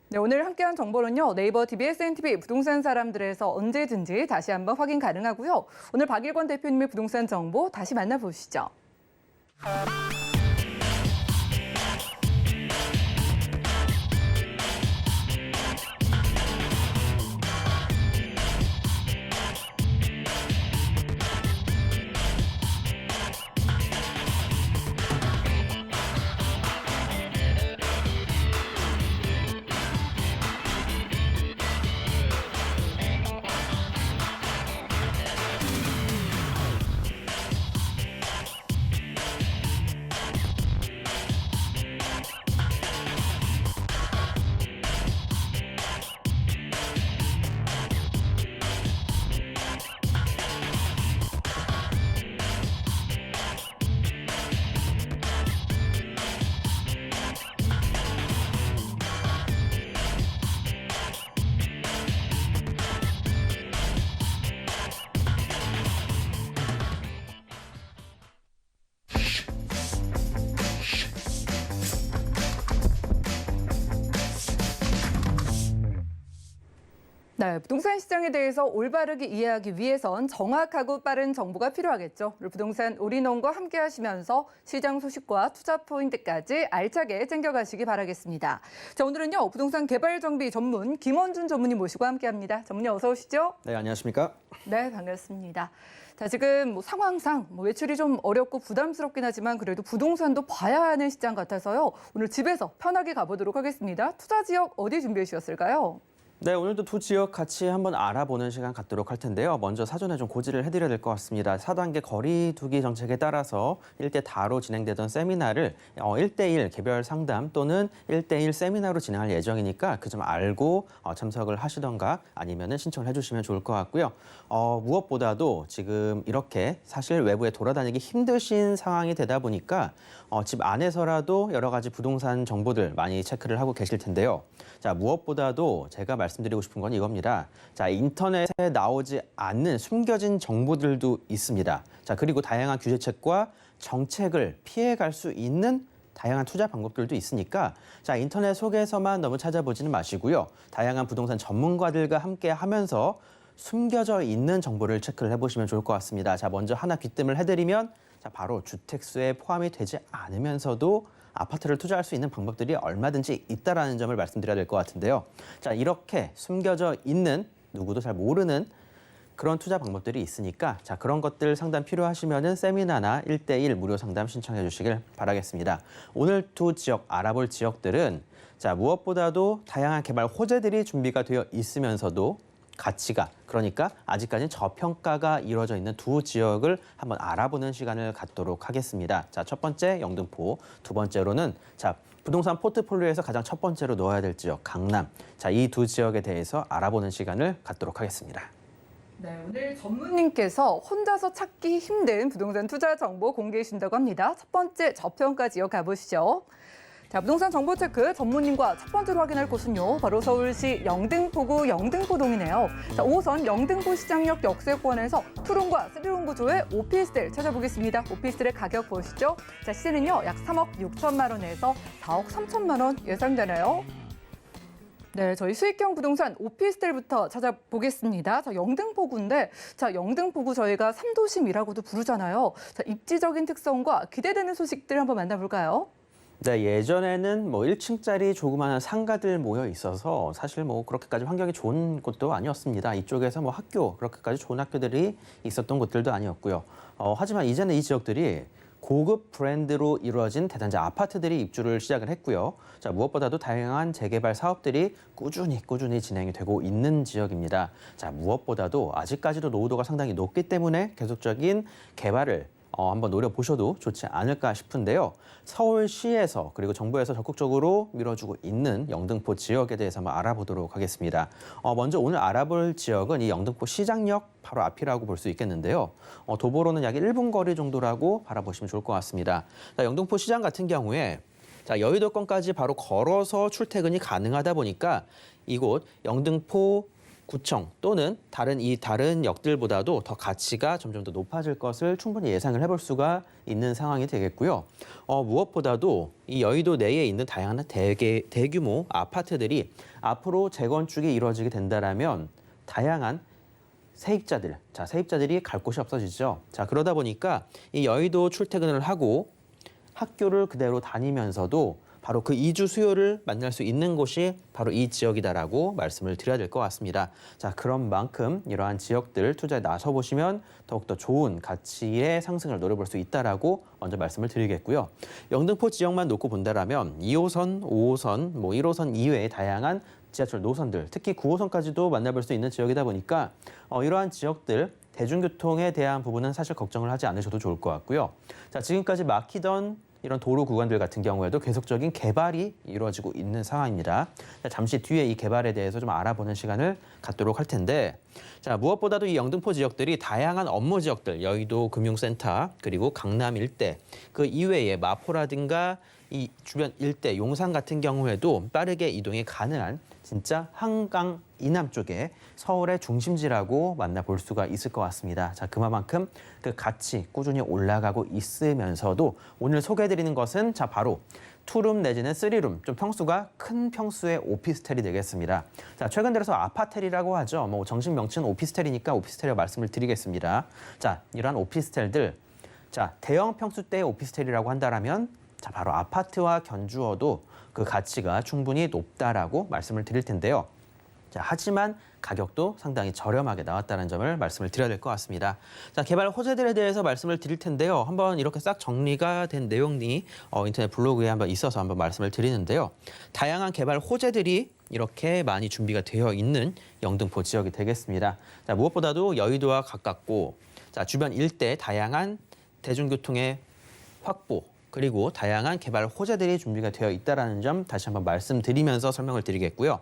네, 오늘 함께한 정보는요. 네이버 TV, SNTV 부동산 사람들에서 언제든지 다시 한번 확인 가능하고요. 오늘 박일권 대표님의 부동산 정보 다시 만나보시죠. 네, 부동산 시장에 대해서 올바르게 이해하기 위해선 정확하고 빠른 정보가 필요하겠죠. 우리 부동산 올인원과 함께 하시면서 시장 소식과 투자 포인트까지 알차게 챙겨가시기 바라겠습니다. 자, 오늘은요, 부동산 개발 정비 전문 김원준 전문의 모시고 함께합니다. 전문의 어서 오시죠. 네, 안녕하십니까? 네, 반갑습니다. 자, 지금 상황상 외출이 좀 어렵고 부담스럽긴 하지만 그래도 부동산도 봐야 하는 시장 같아서요. 오늘 집에서 편하게 가보도록 하겠습니다. 투자 지역 어디 준비해 주셨을까요? 네, 오늘도 두 지역 같이 한번 알아보는 시간 갖도록 할 텐데요. 먼저 사전에 좀 고지를 해드려야 될 것 같습니다. 4단계 거리 두기 정책에 따라서 1대 다로 진행되던 세미나를 1:1 개별 상담 또는 1:1 세미나로 진행할 예정이니까 그 점 알고 참석을 하시던가 아니면은 신청을 해주시면 좋을 것 같고요. 무엇보다도 지금 이렇게 사실 외부에 돌아다니기 힘드신 상황이 되다 보니까 집 안에서라도 여러 가지 부동산 정보들 많이 체크를 하고 계실 텐데요. 자, 무엇보다도 제가 말씀드리고 싶은 건 이겁니다. 자, 인터넷에 나오지 않는 숨겨진 정보들도 있습니다. 자, 그리고 다양한 규제책과 정책을 피해갈 수 있는 다양한 투자 방법들도 있으니까 자, 인터넷 속에서만 너무 찾아보지는 마시고요. 다양한 부동산 전문가들과 함께 하면서 숨겨져 있는 정보를 체크를 해보시면 좋을 것 같습니다. 자, 먼저 하나 귀뜸을 해드리면 자, 바로 주택수에 포함이 되지 않으면서도 아파트를 투자할 수 있는 방법들이 얼마든지 있다라는 점을 말씀드려야 될 것 같은데요. 자, 이렇게 숨겨져 있는 누구도 잘 모르는 그런 투자 방법들이 있으니까 자, 그런 것들 상담 필요하시면은 세미나나 1:1 무료 상담 신청해 주시길 바라겠습니다. 오늘 두 지역 알아볼 지역들은 자, 무엇보다도 다양한 개발 호재들이 준비가 되어 있으면서도 가치가 그러니까 아직까지 저평가가 이루어져 있는 두 지역을 한번 알아보는 시간을 갖도록 하겠습니다. 자, 첫 번째 영등포, 두 번째로는 자, 부동산 포트폴리오에서 가장 첫 번째로 넣어야 될 지역 강남. 자, 이 두 지역에 대해서 알아보는 시간을 갖도록 하겠습니다. 네, 오늘 전문님께서 혼자서 찾기 힘든 부동산 투자 정보 공개해 주신다고 합니다. 첫 번째 저평가 지역 가보시죠. 자, 부동산 정보 체크 전문님과 첫 번째로 확인할 곳은요. 바로 서울시 영등포구 영등포동이네요. 자, 5호선 영등포 시장역 역세권에서 투룸과 쓰리룸 구조의 오피스텔 찾아보겠습니다. 오피스텔의 가격 보시죠. 자, 시세는요. 약 3억 6천만 원에서 4억 3천만 원 예상되네요. 네, 저희 수익형 부동산 오피스텔부터 찾아보겠습니다. 자, 영등포구인데, 자, 영등포구 저희가 3도심이라고도 부르잖아요. 자, 입지적인 특성과 기대되는 소식들 한번 만나볼까요? 네, 예전에는 1층짜리 조그마한 상가들 모여 있어서 사실 그렇게까지 환경이 좋은 곳도 아니었습니다. 이쪽에서 학교, 그렇게까지 좋은 학교들이 있었던 곳들도 아니었고요. 하지만 이제는 이 지역들이 고급 브랜드로 이루어진 대단지 아파트들이 입주를 시작을 했고요. 자, 무엇보다도 다양한 재개발 사업들이 꾸준히 진행이 되고 있는 지역입니다. 자, 무엇보다도 아직까지도 노후도가 상당히 높기 때문에 계속적인 개발을 한번 노려보셔도 좋지 않을까 싶은데요. 서울시에서 그리고 정부에서 적극적으로 밀어주고 있는 영등포 지역에 대해서 한번 알아보도록 하겠습니다. 먼저 오늘 알아볼 지역은 이 영등포 시장역 바로 앞이라고 볼 수 있겠는데요. 도보로는 약 1분 거리 정도라고 바라보시면 좋을 것 같습니다. 자, 영등포 시장 같은 경우에 자, 여의도권까지 바로 걸어서 출퇴근이 가능하다 보니까 이곳 영등포 구청 또는 다른 역들보다도 더 가치가 점점 더 높아질 것을 충분히 예상을 해볼 수가 있는 상황이 되겠고요. 무엇보다도 이 여의도 내에 있는 다양한 대규모 아파트들이 앞으로 재건축이 이루어지게 된다라면 다양한 세입자들이 갈 곳이 없어지죠. 자, 그러다 보니까 이 여의도 출퇴근을 하고 학교를 그대로 다니면서도 바로 그 이주 수요를 만날 수 있는 곳이 바로 이 지역이다라고 말씀을 드려야 될 것 같습니다. 자, 그런 만큼 이러한 지역들 투자에 나서 보시면 더욱더 좋은 가치의 상승을 노려볼 수 있다라고 먼저 말씀을 드리겠고요. 영등포 지역만 놓고 본다라면 2호선, 5호선, 1호선 이외의 다양한 지하철 노선들, 특히 9호선까지도 만나볼 수 있는 지역이다 보니까 이러한 지역들 대중교통에 대한 부분은 사실 걱정을 하지 않으셔도 좋을 것 같고요. 자, 지금까지 막히던 이런 도로 구간들 같은 경우에도 계속적인 개발이 이루어지고 있는 상황입니다. 자, 잠시 뒤에 이 개발에 대해서 좀 알아보는 시간을 갖도록 할 텐데, 자, 무엇보다도 이 영등포 지역들이 다양한 업무 지역들, 여의도 금융센터 그리고 강남 일대, 그 이외에 마포라든가 이 주변 일대, 용산 같은 경우에도 빠르게 이동이 가능한 진짜 한강 이남 쪽에 서울의 중심지라고 만나볼 수가 있을 것 같습니다. 자, 그만큼 그 가치 꾸준히 올라가고 있으면서도 오늘 소개해드리는 것은 자, 바로 투룸 내지는 쓰리룸, 좀 평수가 큰 평수의 오피스텔이 되겠습니다. 자, 최근 들어서 아파텔이라고 하죠. 정식 명칭은 오피스텔이니까 오피스텔이라고 말씀을 드리겠습니다. 자, 이러한 오피스텔들, 자, 대형 평수대의 오피스텔이라고 한다라면 자, 바로 아파트와 견주어도 그 가치가 충분히 높다라고 말씀을 드릴 텐데요. 자, 하지만 가격도 상당히 저렴하게 나왔다는 점을 말씀을 드려야 될 것 같습니다. 자, 개발 호재들에 대해서 말씀을 드릴 텐데요. 한번 이렇게 싹 정리가 된 내용이 인터넷 블로그에 한번 있어서 한번 말씀을 드리는데요. 다양한 개발 호재들이 이렇게 많이 준비가 되어 있는 영등포 지역이 되겠습니다. 자, 무엇보다도 여의도와 가깝고 자, 주변 일대 다양한 대중교통의 확보 그리고 다양한 개발 호재들이 준비가 되어 있다는 점 다시 한번 말씀드리면서 설명을 드리겠고요.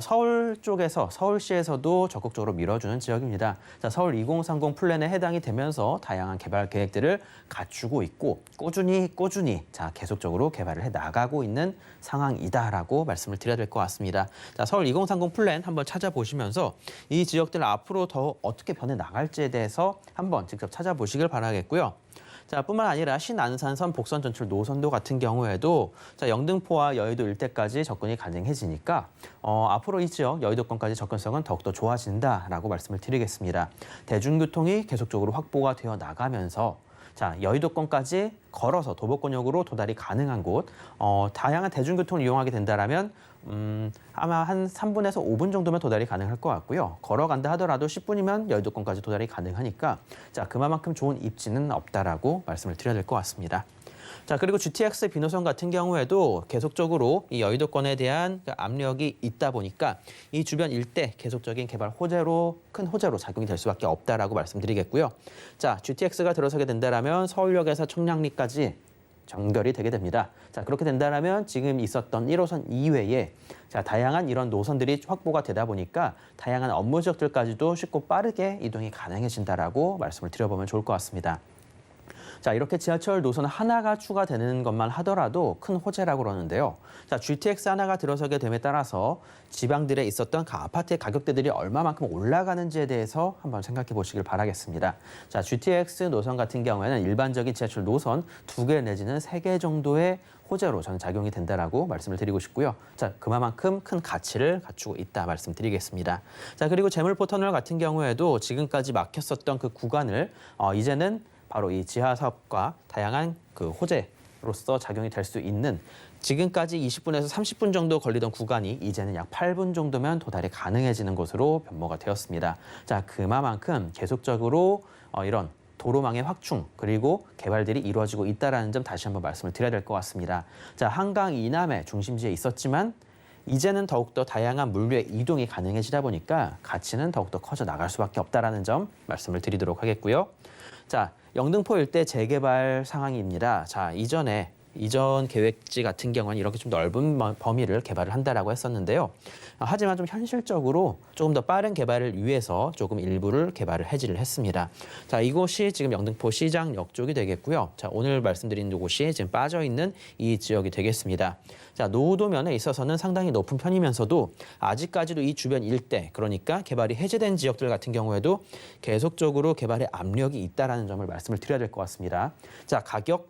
서울 쪽에서 서울시에서도 적극적으로 밀어주는 지역입니다. 자, 서울 2030 플랜에 해당이 되면서 다양한 개발 계획들을 갖추고 있고 꾸준히 자, 계속적으로 개발을 해 나가고 있는 상황이다라고 말씀을 드려야 될 것 같습니다. 자, 서울 2030 플랜 한번 찾아보시면서 이 지역들 앞으로 더 어떻게 변해 나갈지에 대해서 한번 직접 찾아보시길 바라겠고요. 자, 뿐만 아니라 신안산선 복선 전철 노선도 같은 경우에도 자, 영등포와 여의도 일대까지 접근이 가능해지니까 앞으로 이 지역 여의도권까지 접근성은 더욱더 좋아진다라고 말씀을 드리겠습니다. 대중교통이 계속적으로 확보가 되어 나가면서 자, 여의도권까지 걸어서 도보권역으로 도달이 가능한 곳, 다양한 대중교통을 이용하게 된다라면 아마 한 3분에서 5분 정도면 도달이 가능할 것 같고요. 걸어간다 하더라도 10분이면 여의도권까지 도달이 가능하니까 자, 그만큼 좋은 입지는 없다라고 말씀을 드려야 될 것 같습니다. 자, 그리고 GTX 비노선 같은 경우에도 계속적으로 이 여의도권에 대한 압력이 있다 보니까 이 주변 일대 계속적인 개발 큰 호재로 작용이 될 수밖에 없다라고 말씀드리겠고요. 자, GTX가 들어서게 된다라면 서울역에서 청량리까지 연결이 되게 됩니다. 자, 그렇게 된다면 지금 있었던 1호선 이외에 자, 다양한 이런 노선들이 확보가 되다 보니까 다양한 업무 지역들까지도 쉽고 빠르게 이동이 가능해진다라고 말씀을 드려보면 좋을 것 같습니다. 자, 이렇게 지하철 노선 하나가 추가되는 것만 하더라도 큰 호재라고 그러는데요. 자, GTX 하나가 들어서게 됨에 따라서 지방들에 있었던 그 아파트의 가격대들이 얼마만큼 올라가는지에 대해서 한번 생각해 보시길 바라겠습니다. 자, GTX 노선 같은 경우에는 일반적인 지하철 노선 2개 내지는 3개 정도의 호재로 저는 작용이 된다라고 말씀을 드리고 싶고요. 자, 그만큼 큰 가치를 갖추고 있다 말씀드리겠습니다. 자, 그리고 재물포 터널 같은 경우에도 지금까지 막혔었던 그 구간을 이제는 바로 이 지하 사업과 다양한 그 호재로서 작용이 될 수 있는 지금까지 20분에서 30분 정도 걸리던 구간이 이제는 약 8분 정도면 도달이 가능해지는 곳으로 변모가 되었습니다. 자, 그만큼 계속적으로 이런 도로망의 확충 그리고 개발들이 이루어지고 있다는 점 다시 한번 말씀을 드려야 될 것 같습니다. 자, 한강 이남의 중심지에 있었지만 이제는 더욱더 다양한 물류의 이동이 가능해지다 보니까 가치는 더욱더 커져 나갈 수밖에 없다는 점 말씀을 드리도록 하겠고요. 자, 영등포 일대 재개발 상황입니다. 자, 이전 계획지 같은 경우는 이렇게 좀 넓은 범위를 개발을 한다라고 했었는데요. 하지만 좀 현실적으로 조금 더 빠른 개발을 위해서 조금 일부를 개발을 해지를 했습니다. 자, 이곳이 지금 영등포 시장역 쪽이 되겠고요. 자, 오늘 말씀드린 곳이 지금 빠져 있는 이 지역이 되겠습니다. 자, 노후도면에 있어서는 상당히 높은 편이면서도 아직까지도 이 주변 일대, 그러니까 개발이 해제된 지역들 같은 경우에도 계속적으로 개발의 압력이 있다라는 점을 말씀을 드려야 될 것 같습니다. 자, 가격,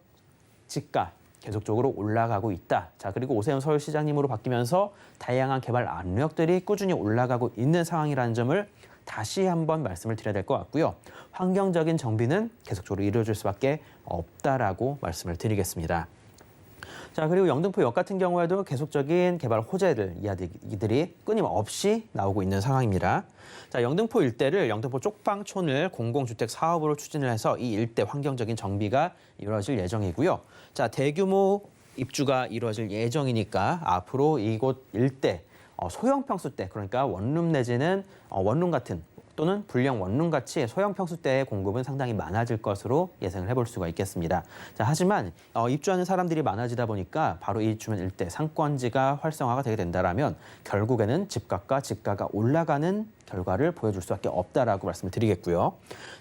집가 계속적으로 올라가고 있다. 자, 그리고 오세훈 서울시장님으로 바뀌면서 다양한 개발 압력들이 꾸준히 올라가고 있는 상황이라는 점을 다시 한번 말씀을 드려야 될 것 같고요. 환경적인 정비는 계속적으로 이루어질 수밖에 없다라고 말씀을 드리겠습니다. 자, 그리고 영등포역 같은 경우에도 계속적인 개발 호재들 이야기들이 끊임없이 나오고 있는 상황입니다. 자, 영등포 일대를 영등포 쪽방촌을 공공주택 사업으로 추진을 해서 이 일대 환경적인 정비가 이루어질 예정이고요. 자, 대규모 입주가 이루어질 예정이니까 앞으로 이곳 일대 소형 평수대, 그러니까 원룸 내지는 원룸 같은 또는 불량 원룸 같이 소형 평수대의 공급은 상당히 많아질 것으로 예상을 해볼 수가 있겠습니다. 자, 하지만 입주하는 사람들이 많아지다 보니까 바로 이 주변 일대 상권지가 활성화가 되게 된다라면 결국에는 집값과 집가가 올라가는 결과를 보여줄 수밖에 없다라고 말씀을 드리겠고요.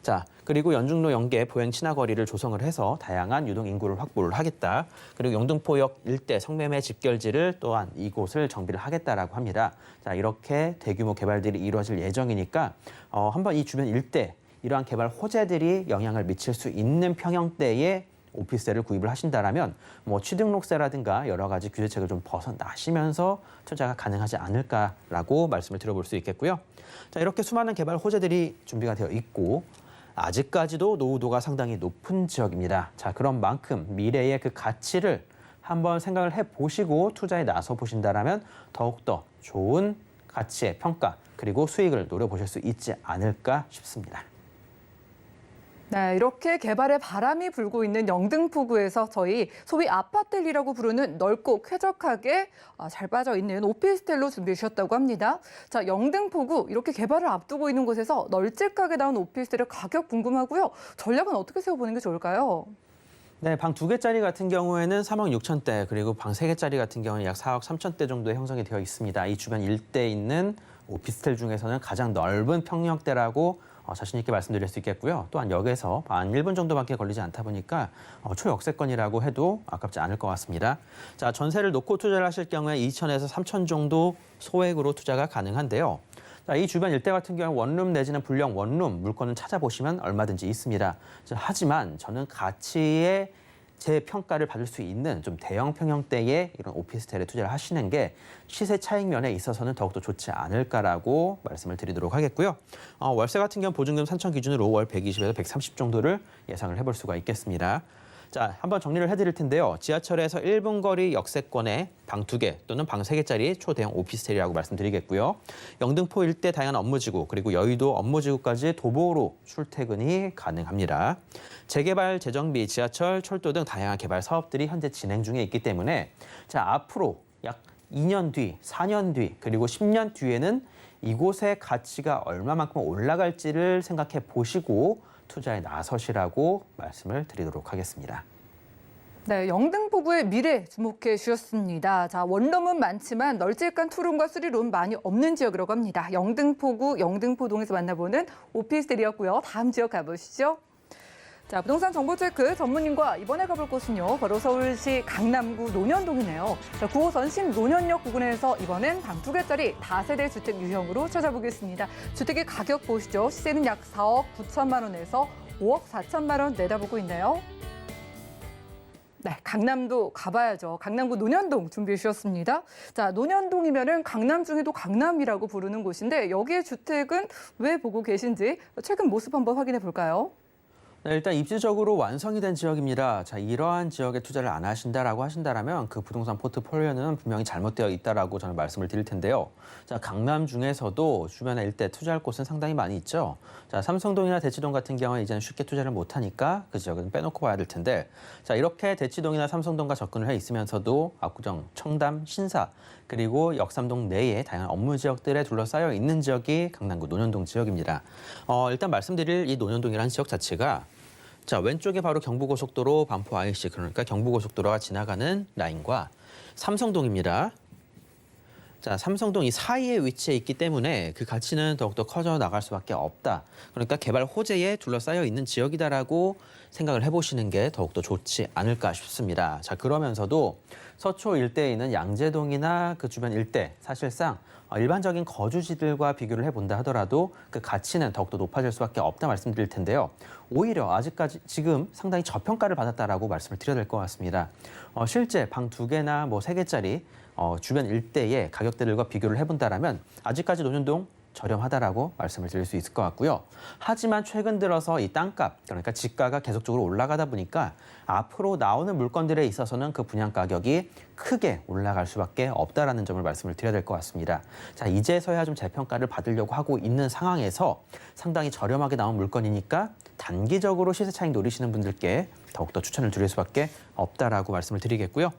자, 그리고 연중로 연계 보행 친화거리를 조성을 해서 다양한 유동 인구를 확보를 하겠다. 그리고 영등포역 일대 성매매 집결지를 또한 이곳을 정비를 하겠다라고 합니다. 자, 이렇게 대규모 개발들이 이루어질 예정이니까 한번 이 주변 일대 이러한 개발 호재들이 영향을 미칠 수 있는 평형대의 오피스텔을 구입을 하신다라면 취등록세라든가 여러 가지 규제책을 좀 벗어나시면서 투자가 가능하지 않을까라고 말씀을 드려볼 수 있겠고요. 자, 이렇게 수많은 개발 호재들이 준비가 되어 있고 아직까지도 노후도가 상당히 높은 지역입니다. 자, 그런 만큼 미래의 그 가치를 한번 생각을 해보시고 투자에 나서 보신다라면 더욱더 좋은 가치의 평가 그리고 수익을 노려보실 수 있지 않을까 싶습니다. 네, 이렇게 개발의 바람이 불고 있는 영등포구에서 저희 소위 아파텔리라고 부르는 넓고 쾌적하게 잘 빠져 있는 오피스텔로 준비해 주셨다고 합니다. 자, 영등포구 이렇게 개발을 앞두고 있는 곳에서 널찍하게 나온 오피스텔의 가격 궁금하고요. 전략은 어떻게 세워보는 게 좋을까요? 네, 방 2개짜리 같은 경우에는 3억 6천대, 그리고 방 3개짜리 같은 경우는 약 4억 3천대 정도에 형성이 되어 있습니다. 이 주변 일대에 있는 오피스텔 중에서는 가장 넓은 평형대라고 자신 있게 말씀드릴 수 있겠고요. 또한 역에서 한 1분 정도밖에 걸리지 않다 보니까 초역세권이라고 해도 아깝지 않을 것 같습니다. 자, 전세를 놓고 투자를 하실 경우에 2천에서 3천 정도 소액으로 투자가 가능한데요. 자, 이 주변 일대 같은 경우 원룸 내지는 불량 원룸 물건을 찾아보시면 얼마든지 있습니다. 자, 하지만 저는 가치의 재평가를 받을 수 있는 좀 대형 평형대의 이런 오피스텔에 투자를 하시는 게 시세 차익 면에 있어서는 더욱더 좋지 않을까라고 말씀을 드리도록 하겠고요. 월세 같은 경우 보증금 3천 기준으로 월 120에서 130 정도를 예상을 해볼 수가 있겠습니다. 자, 한번 정리를 해드릴 텐데요. 지하철에서 1분 거리 역세권에 방 2개 또는 방 3개짜리 초대형 오피스텔이라고 말씀드리겠고요. 영등포 일대 다양한 업무지구 그리고 여의도 업무지구까지 도보로 출퇴근이 가능합니다. 재개발, 재정비, 지하철, 철도 등 다양한 개발 사업들이 현재 진행 중에 있기 때문에 자, 앞으로 약 2년 뒤, 4년 뒤, 그리고 10년 뒤에는 이곳의 가치가 얼마만큼 올라갈지를 생각해 보시고 투자에 나서시라고 말씀을 드리도록 하겠습니다. 네, 영등포구의 미래 주목해 주셨습니다. 자, 원룸은 많지만 널찍한 투룸과 쓰리룸 많이 없는 지역이라고 합니다. 영등포구 영등포동에서 만나보는 오피스텔이었고요. 다음 지역 가보시죠. 자, 부동산 정보 체크 전문님과 이번에 가볼 곳은요. 바로 서울시 강남구 논현동이네요. 자, 9호선 신논현역 부근에서 이번엔 방 2개짜리 다세대 주택 유형으로 찾아보겠습니다. 주택의 가격 보시죠. 시세는 약 4억 9천만 원에서 5억 4천만 원 내다보고 있네요. 네, 강남도 가봐야죠. 강남구 논현동 준비해 주셨습니다. 자, 논현동이면은 강남 중에도 강남이라고 부르는 곳인데 여기의 주택은 왜 보고 계신지 최근 모습 한번 확인해 볼까요? 네, 일단 입지적으로 완성이 된 지역입니다. 자, 이러한 지역에 투자를 안 하신다라고 하신다라면 그 부동산 포트폴리오는 분명히 잘못되어 있다라고 저는 말씀을 드릴 텐데요. 자, 강남 중에서도 주변에 일대 투자할 곳은 상당히 많이 있죠. 자, 삼성동이나 대치동 같은 경우는 이제는 쉽게 투자를 못 하니까 그 지역은 빼놓고 봐야 될 텐데, 자, 이렇게 대치동이나 삼성동과 접근을 해 있으면서도 압구정, 청담, 신사 그리고 역삼동 내에 다양한 업무 지역들에 둘러싸여 있는 지역이 강남구 논현동 지역입니다. 일단 말씀드릴 이 논현동이라는 지역 자체가 자, 왼쪽에 바로 경부고속도로 반포 IC, 그러니까 경부고속도로가 지나가는 라인과 삼성동입니다. 자, 삼성동 이 사이에 위치해 있기 때문에 그 가치는 더욱더 커져 나갈 수밖에 없다. 그러니까 개발 호재에 둘러싸여 있는 지역이다라고 생각을 해보시는 게 더욱더 좋지 않을까 싶습니다. 자, 그러면서도 서초 일대에 있는 양재동이나 그 주변 일대, 사실상 일반적인 거주지들과 비교를 해본다 하더라도 그 가치는 더욱더 높아질 수밖에 없다 말씀드릴 텐데요. 오히려 아직까지 지금 상당히 저평가를 받았다라고 말씀을 드려야 될 것 같습니다. 실제 방 2개나 뭐 3개짜리 주변 일대의 가격대들과 비교를 해본다라면 아직까지 논현동 저렴하다라고 말씀을 드릴 수 있을 것 같고요. 하지만 최근 들어서 이 땅값, 그러니까 집가가 계속적으로 올라가다 보니까 앞으로 나오는 물건들에 있어서는 그 분양 가격이 크게 올라갈 수밖에 없다라는 점을 말씀을 드려야 될 것 같습니다. 자, 이제서야 좀 재평가를 받으려고 하고 있는 상황에서 상당히 저렴하게 나온 물건이니까 단기적으로 시세 차익 노리시는 분들께 더욱더 추천을 드릴 수밖에 없다라고 말씀을 드리겠고요.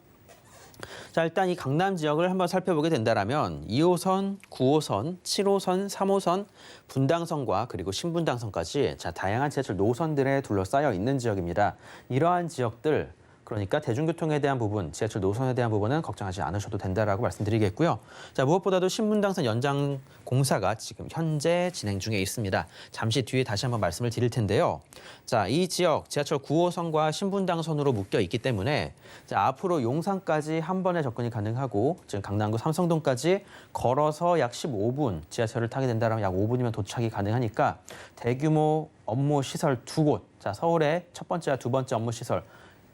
자, 일단 이 강남 지역을 한번 살펴보게 된다면 2호선, 9호선, 7호선, 3호선, 분당선과 그리고 신분당선까지 다양한 지하철 노선들에 둘러싸여 있는 지역입니다. 이러한 지역들, 그러니까 대중교통에 대한 부분, 지하철 노선에 대한 부분은 걱정하지 않으셔도 된다라고 말씀드리겠고요. 자, 무엇보다도 신분당선 연장 공사가 지금 현재 진행 중에 있습니다. 잠시 뒤에 다시 한번 말씀을 드릴 텐데요. 자, 이 지역 지하철 9호선과 신분당선으로 묶여 있기 때문에 앞으로 용산까지 한 번에 접근이 가능하고 지금 강남구 삼성동까지 걸어서 약 15분 지하철을 타게 된다면 약 5분이면 도착이 가능하니까 대규모 업무 시설 2곳, 자, 서울의 첫 번째와 두 번째 업무 시설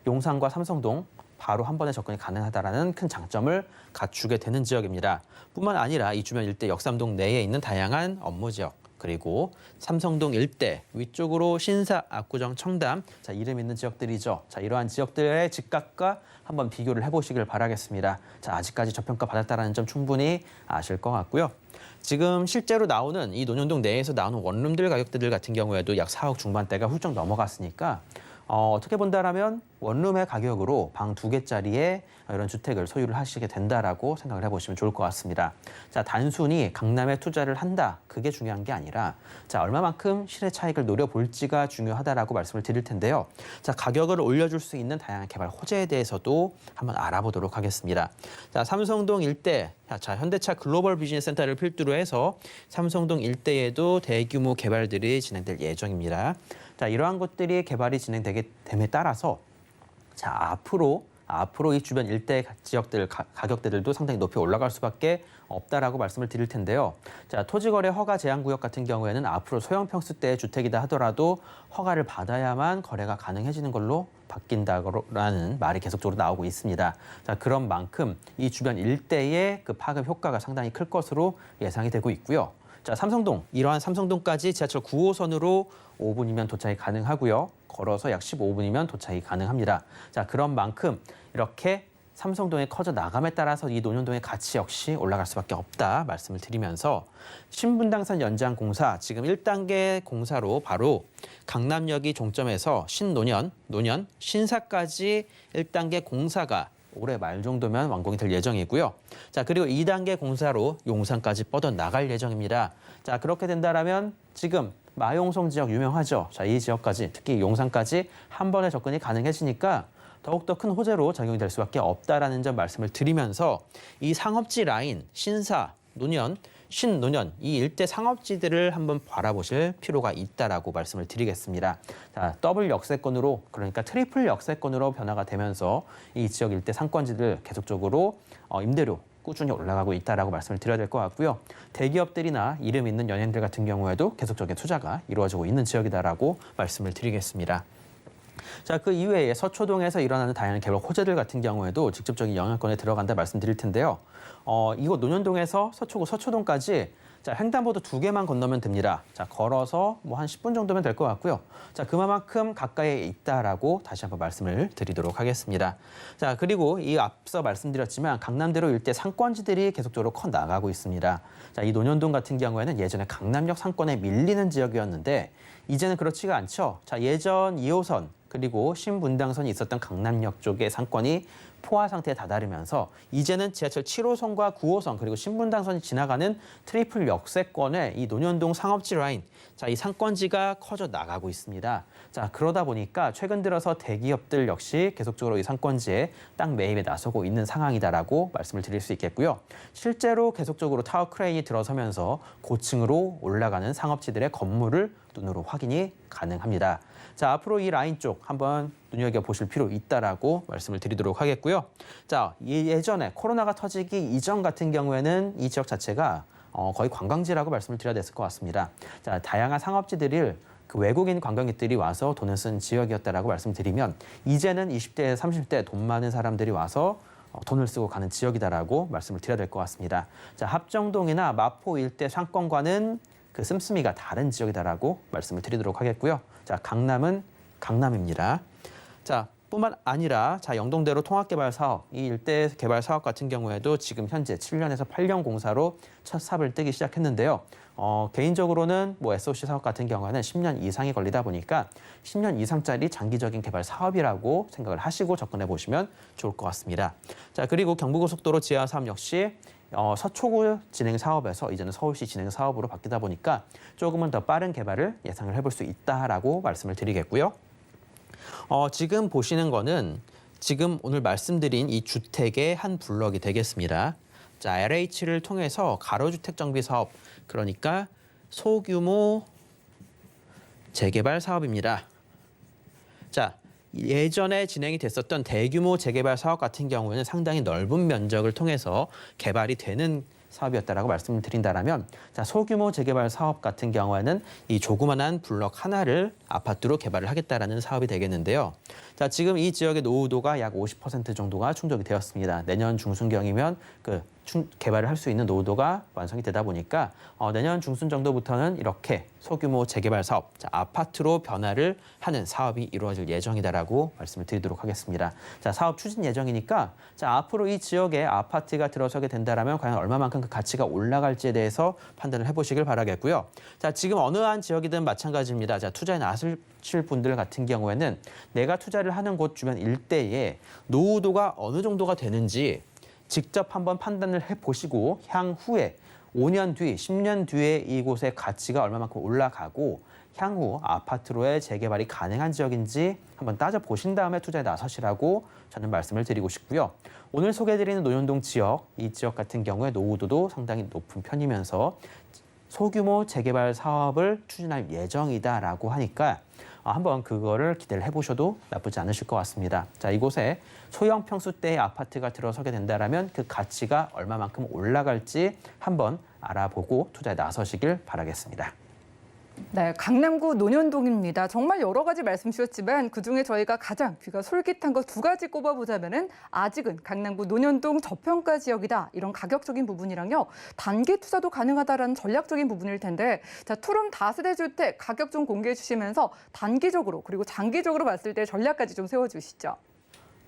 용산과 삼성동 바로 한 번에 접근이 가능하다는 큰 장점을 갖추게 되는 지역입니다. 뿐만 아니라 이 주변 일대 역삼동 내에 있는 다양한 업무 지역, 그리고 삼성동 일대 위쪽으로 신사, 압구정, 청담, 자, 이름 있는 지역들이죠. 자, 이러한 지역들의 집값과 한번 비교를 해보시길 바라겠습니다. 자, 아직까지 저평가 받았다는 점 충분히 아실 것 같고요. 지금 실제로 나오는 이 논현동 내에서 나오는 원룸들 가격대들 같은 경우에도 약 4억 중반대가 훌쩍 넘어갔으니까 어떻게 본다라면 원룸의 가격으로 방 2개짜리의 이런 주택을 소유를 하시게 된다라고 생각을 해보시면 좋을 것 같습니다. 자, 단순히 강남에 투자를 한다, 그게 중요한 게 아니라 자, 얼마만큼 실의 차익을 노려볼지가 중요하다라고 말씀을 드릴 텐데요. 자, 가격을 올려줄 수 있는 다양한 개발 호재에 대해서도 한번 알아보도록 하겠습니다. 자, 삼성동 일대, 자, 현대차 글로벌 비즈니스 센터를 필두로 해서 삼성동 일대에도 대규모 개발들이 진행될 예정입니다. 자, 이러한 것들이 개발이 진행되게 됨에 따라서 자, 앞으로 이 주변 일대 지역들 가격대들도 상당히 높이 올라갈 수밖에 없다라고 말씀을 드릴 텐데요. 자, 토지거래 허가 제한 구역 같은 경우에는 앞으로 소형 평수대의 주택이다 하더라도 허가를 받아야만 거래가 가능해지는 걸로 바뀐다라는 말이 계속적으로 나오고 있습니다. 자, 그런 만큼 이 주변 일대의 그 파급 효과가 상당히 클 것으로 예상이 되고 있고요. 자, 삼성동, 이러한 삼성동까지 지하철 9호선으로 5분이면 도착이 가능하고요. 걸어서 약 15분이면 도착이 가능합니다. 자, 그런 만큼 이렇게 삼성동이 커져 나감에 따라서 이 논현동의 가치 역시 올라갈 수밖에 없다 말씀을 드리면서 신분당선 연장 공사, 지금 1단계 공사로 바로 강남역이 종점에서 신논현, 신사까지 1단계 공사가 올해 말 정도면 완공이 될 예정이고요. 자, 그리고 2단계 공사로 용산까지 뻗어 나갈 예정입니다. 자, 그렇게 된다라면 지금 마용성 지역 유명하죠. 자, 이 지역까지, 특히 용산까지 한 번에 접근이 가능해지니까 더욱더 큰 호재로 작용이 될 수밖에 없다라는 점 말씀을 드리면서 이 상업지 라인, 신사, 논현, 신논현 이 일대 상업지들을 한번 바라보실 필요가 있다라고 말씀을 드리겠습니다. 자, 더블 역세권으로, 그러니까 트리플 역세권으로 변화가 되면서 이 지역 일대 상권지들 계속적으로 임대료 꾸준히 올라가고 있다라고 말씀을 드려야 될 것 같고요. 대기업들이나 이름 있는 연예인들 같은 경우에도 계속적인 투자가 이루어지고 있는 지역이다라고 말씀을 드리겠습니다. 자, 그 이외에 서초동에서 일어나는 다양한 개발 호재들 같은 경우에도 직접적인 영향권에 들어간다 말씀드릴 텐데요. 이곳 논현동에서 서초구 서초동까지 자, 횡단보도 2개만 건너면 됩니다. 자, 걸어서 뭐 한 10분 정도면 될 것 같고요. 자, 그만큼 가까이에 있다라고 다시 한번 말씀을 드리도록 하겠습니다. 자, 그리고 이 앞서 말씀드렸지만 강남대로 일대 상권지들이 계속적으로 커 나가고 있습니다. 자, 이 논현동 같은 경우에는 예전에 강남역 상권에 밀리는 지역이었는데 이제는 그렇지가 않죠. 자, 예전 2호선 그리고 신분당선이 있었던 강남역 쪽의 상권이 포화 상태에 다다르면서 이제는 지하철 7호선과 9호선 그리고 신분당선이 지나가는 트리플 역세권의 이 논현동 상업지 라인, 자, 이 상권지가 커져 나가고 있습니다. 자, 그러다 보니까 최근 들어서 대기업들 역시 계속적으로 이 상권지에 땅 매입에 나서고 있는 상황이다라고 말씀을 드릴 수 있겠고요. 실제로 계속적으로 타워 크레인이 들어서면서 고층으로 올라가는 상업지들의 건물을 눈으로 확인이 가능합니다. 자, 앞으로 이 라인 쪽 한번 눈여겨보실 필요 있다라고 말씀을 드리도록 하겠고요. 자, 예전에 코로나가 터지기 이전 같은 경우에는 이 지역 자체가 거의 관광지라고 말씀을 드려야 됐을 것 같습니다. 자, 다양한 상업지들을 그 외국인 관광객들이 와서 돈을 쓴 지역이었다라고 말씀드리면 이제는 20대, 30대 돈 많은 사람들이 와서 돈을 쓰고 가는 지역이다라고 말씀을 드려야 될 것 같습니다. 자, 합정동이나 마포 일대 상권과는 그 씀씀이가 다른 지역이다라고 말씀을 드리도록 하겠고요. 자, 강남은 강남입니다. 자, 뿐만 아니라 자, 영동대로 통합개발 사업, 이 일대 개발 사업 같은 경우에도 지금 현재 7년에서 8년 공사로 첫 삽을 뜨기 시작했는데요. 개인적으로는 뭐 SOC 사업 같은 경우에는 10년 이상이 걸리다 보니까 10년 이상짜리 장기적인 개발 사업이라고 생각을 하시고 접근해 보시면 좋을 것 같습니다. 자, 그리고 경부고속도로 지하 사업 역시 서초구 진행 사업에서 이제는 서울시 진행 사업으로 바뀌다 보니까 조금은 더 빠른 개발을 예상을 해볼 수 있다라고 말씀을 드리겠고요. 지금 보시는 거는 지금 오늘 말씀드린 이 주택의 한 블럭이 되겠습니다. 자, LH를 통해서 가로주택 정비 사업, 그러니까 소규모 재개발 사업입니다. 자, 예전에 진행이 됐었던 대규모 재개발 사업 같은 경우에는 상당히 넓은 면적을 통해서 개발이 되는 사업이었다라고 말씀을 드린다라면, 자, 소규모 재개발 사업 같은 경우에는 이 조그만한 블럭 하나를 아파트로 개발을 하겠다라는 사업이 되겠는데요. 자, 지금 이 지역의 노후도가 약 50% 정도가 충족이 되었습니다. 내년 중순경이면 그 개발을 할 수 있는 노후도가 완성이 되다 보니까 내년 중순 정도부터는 이렇게 소규모 재개발 사업, 자, 아파트로 변화를 하는 사업이 이루어질 예정이다라고 말씀을 드리도록 하겠습니다. 자, 사업 추진 예정이니까 자, 앞으로 이 지역에 아파트가 들어서게 된다라면 과연 얼마만큼 그 가치가 올라갈지에 대해서 판단을 해보시길 바라겠고요. 자, 지금 어느 한 지역이든 마찬가지입니다. 자, 투자에 나서실 분들 같은 경우에는 내가 투자를 하는 곳 주변 일대에 노후도가 어느 정도가 되는지 직접 한번 판단을 해보시고 향후에 5년 뒤, 10년 뒤에 이곳의 가치가 얼마만큼 올라가고 향후 아파트로의 재개발이 가능한 지역인지 한번 따져보신 다음에 투자에 나서시라고 저는 말씀을 드리고 싶고요. 오늘 소개해드리는 논현동 지역, 이 지역 같은 경우에 노후도도 상당히 높은 편이면서 소규모 재개발 사업을 추진할 예정이다라고 하니까 한번 그거를 기대를 해보셔도 나쁘지 않으실 것 같습니다. 자, 이곳에 소형 평수대의 아파트가 들어서게 된다면 그 가치가 얼마만큼 올라갈지 한번 알아보고 투자에 나서시길 바라겠습니다. 네, 강남구 논현동입니다. 정말 여러 가지 말씀 주셨지만 그중에 저희가 가장 귀가 솔깃한 거 두 가지 꼽아보자면은 아직은 강남구 논현동 저평가 지역이다. 이런 가격적인 부분이랑요. 단기 투자도 가능하다라는 전략적인 부분일 텐데 자, 투룸 다세대 주택 가격 좀 공개해 주시면서 단기적으로 그리고 장기적으로 봤을 때 전략까지 좀 세워주시죠.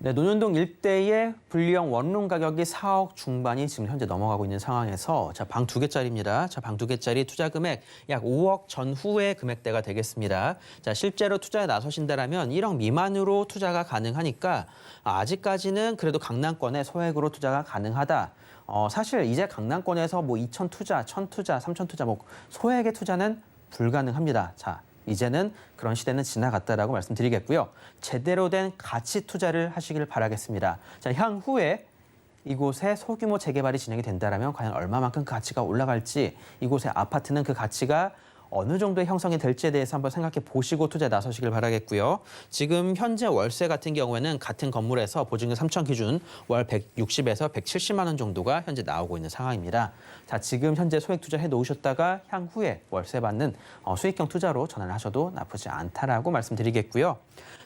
네, 논현동 일대의 분리형 원룸 가격이 4억 중반이 지금 현재 넘어가고 있는 상황에서 자, 방 2개짜리입니다. 자, 방 2개짜리 투자 금액 약 5억 전후의 금액대가 되겠습니다. 자, 실제로 투자에 나서신다라면 1억 미만으로 투자가 가능하니까 아직까지는 그래도 강남권에 소액으로 투자가 가능하다. 사실 이제 강남권에서 뭐 2천 투자, 1천 투자, 3천 투자, 뭐 소액의 투자는 불가능합니다. 자, 이제는 그런 시대는 지나갔다라고 말씀드리겠고요. 제대로 된 가치 투자를 하시길 바라겠습니다. 자, 향후에 이곳에 소규모 재개발이 진행이 된다면 과연 얼마만큼 그 가치가 올라갈지, 이곳의 아파트는 그 가치가 어느 정도의 형성이 될지에 대해서 한번 생각해 보시고 투자에 나서시길 바라겠고요. 지금 현재 월세 같은 경우에는 같은 건물에서 보증금 3천 기준 월 160에서 170만 원 정도가 현재 나오고 있는 상황입니다. 자, 지금 현재 소액 투자해 놓으셨다가 향후에 월세 받는 수익형 투자로 전환을 하셔도 나쁘지 않다라고 말씀드리겠고요.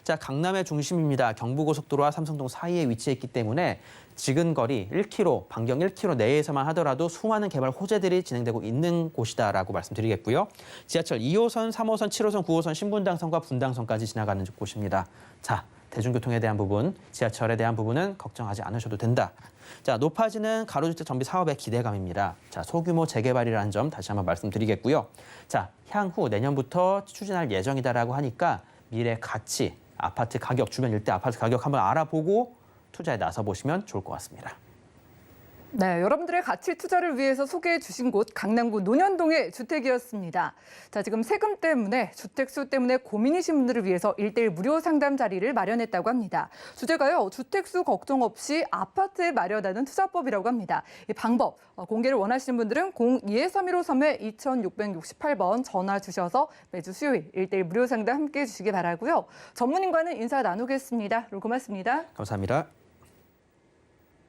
자, 강남의 중심입니다. 경부고속도로와 삼성동 사이에 위치해 있기 때문에 지근거리 1km, 반경 1km 내에서만 하더라도 수많은 개발 호재들이 진행되고 있는 곳이다라고 말씀드리겠고요. 지하철 2호선, 3호선, 7호선, 9호선, 신분당선과 분당선까지 지나가는 곳입니다. 자, 대중교통에 대한 부분, 지하철에 대한 부분은 걱정하지 않으셔도 된다. 자, 높아지는 가로주택 정비 사업의 기대감입니다. 자, 소규모 재개발이라는 점 다시 한번 말씀드리겠고요. 자, 향후 내년부터 추진할 예정이다라고 하니까 미래 가치, 아파트 가격, 주변 일대 아파트 가격 한번 알아보고 투자에 나서보시면 좋을 것 같습니다. 네, 여러분들의 가치 투자를 위해서 소개해 주신 곳 강남구 논현동의 주택이었습니다. 자, 지금 세금 때문에 주택수 때문에 고민이신 분들을 위해서 1:1 무료 상담 자리를 마련했다고 합니다. 주제가요, 주택수 걱정 없이 아파트에 마련하는 투자법이라고 합니다. 이 방법 공개를 원하시는 분들은 02-3153-2668번 전화 주셔서 매주 수요일 1:1 무료 상담 함께 해주시기 바라고요. 전문인과는 인사 나누겠습니다. 고맙습니다. 감사합니다.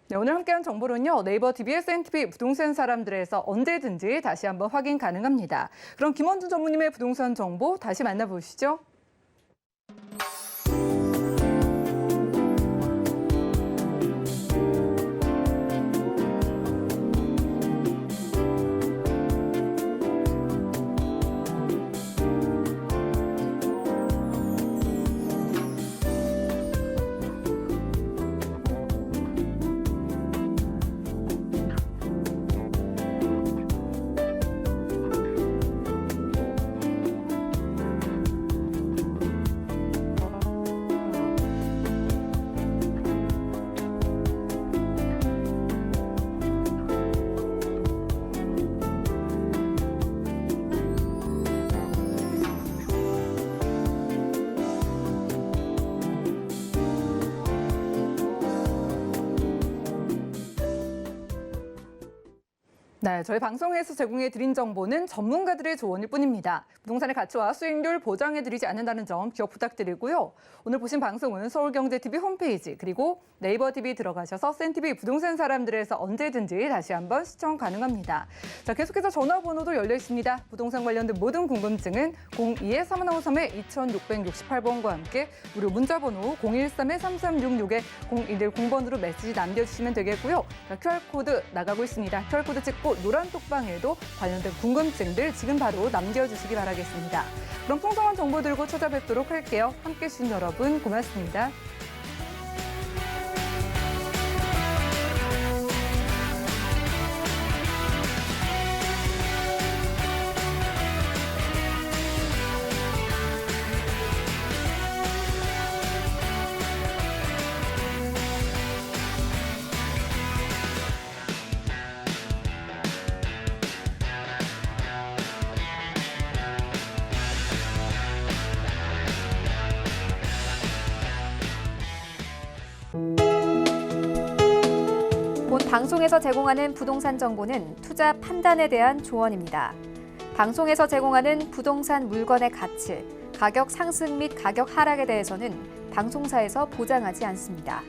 네, 오늘 함께한 정보는요. 네이버 TVS NTP 부동산 사람들에서 언제든지 다시 한번 확인 가능합니다. 그럼 김원준 전무님의 부동산 정보 다시 만나보시죠. 네, 저희 방송에서 제공해 드린 정보는 전문가들의 조언일 뿐입니다. 부동산의 가치와 수익률 보장해 드리지 않는다는 점 기억 부탁드리고요. 오늘 보신 방송은 서울경제TV 홈페이지 그리고 네이버 TV 들어가셔서 센TV 부동산 사람들에서 언제든지 다시 한번 시청 가능합니다. 자, 계속해서 전화번호도 열려 있습니다. 부동산 관련된 모든 궁금증은 02-3153-2668번과 함께 무료 문자번호 013-3366-0110번으로 메시지 남겨주시면 되겠고요. 자, QR코드 나가고 있습니다. QR코드 찍고 노란 톡방에도 관련된 궁금증들 지금 바로 남겨주시기 바라겠습니다. 그럼 풍성한 정보 들고 찾아뵙도록 할게요. 함께해 주신 여러분 고맙습니다. 본 방송에서 제공하는 부동산 정보는 투자 판단에 대한 조언입니다. 방송에서 제공하는 부동산 물건의 가치, 가격 상승 및 가격 하락에 대해서는 방송사에서 보장하지 않습니다.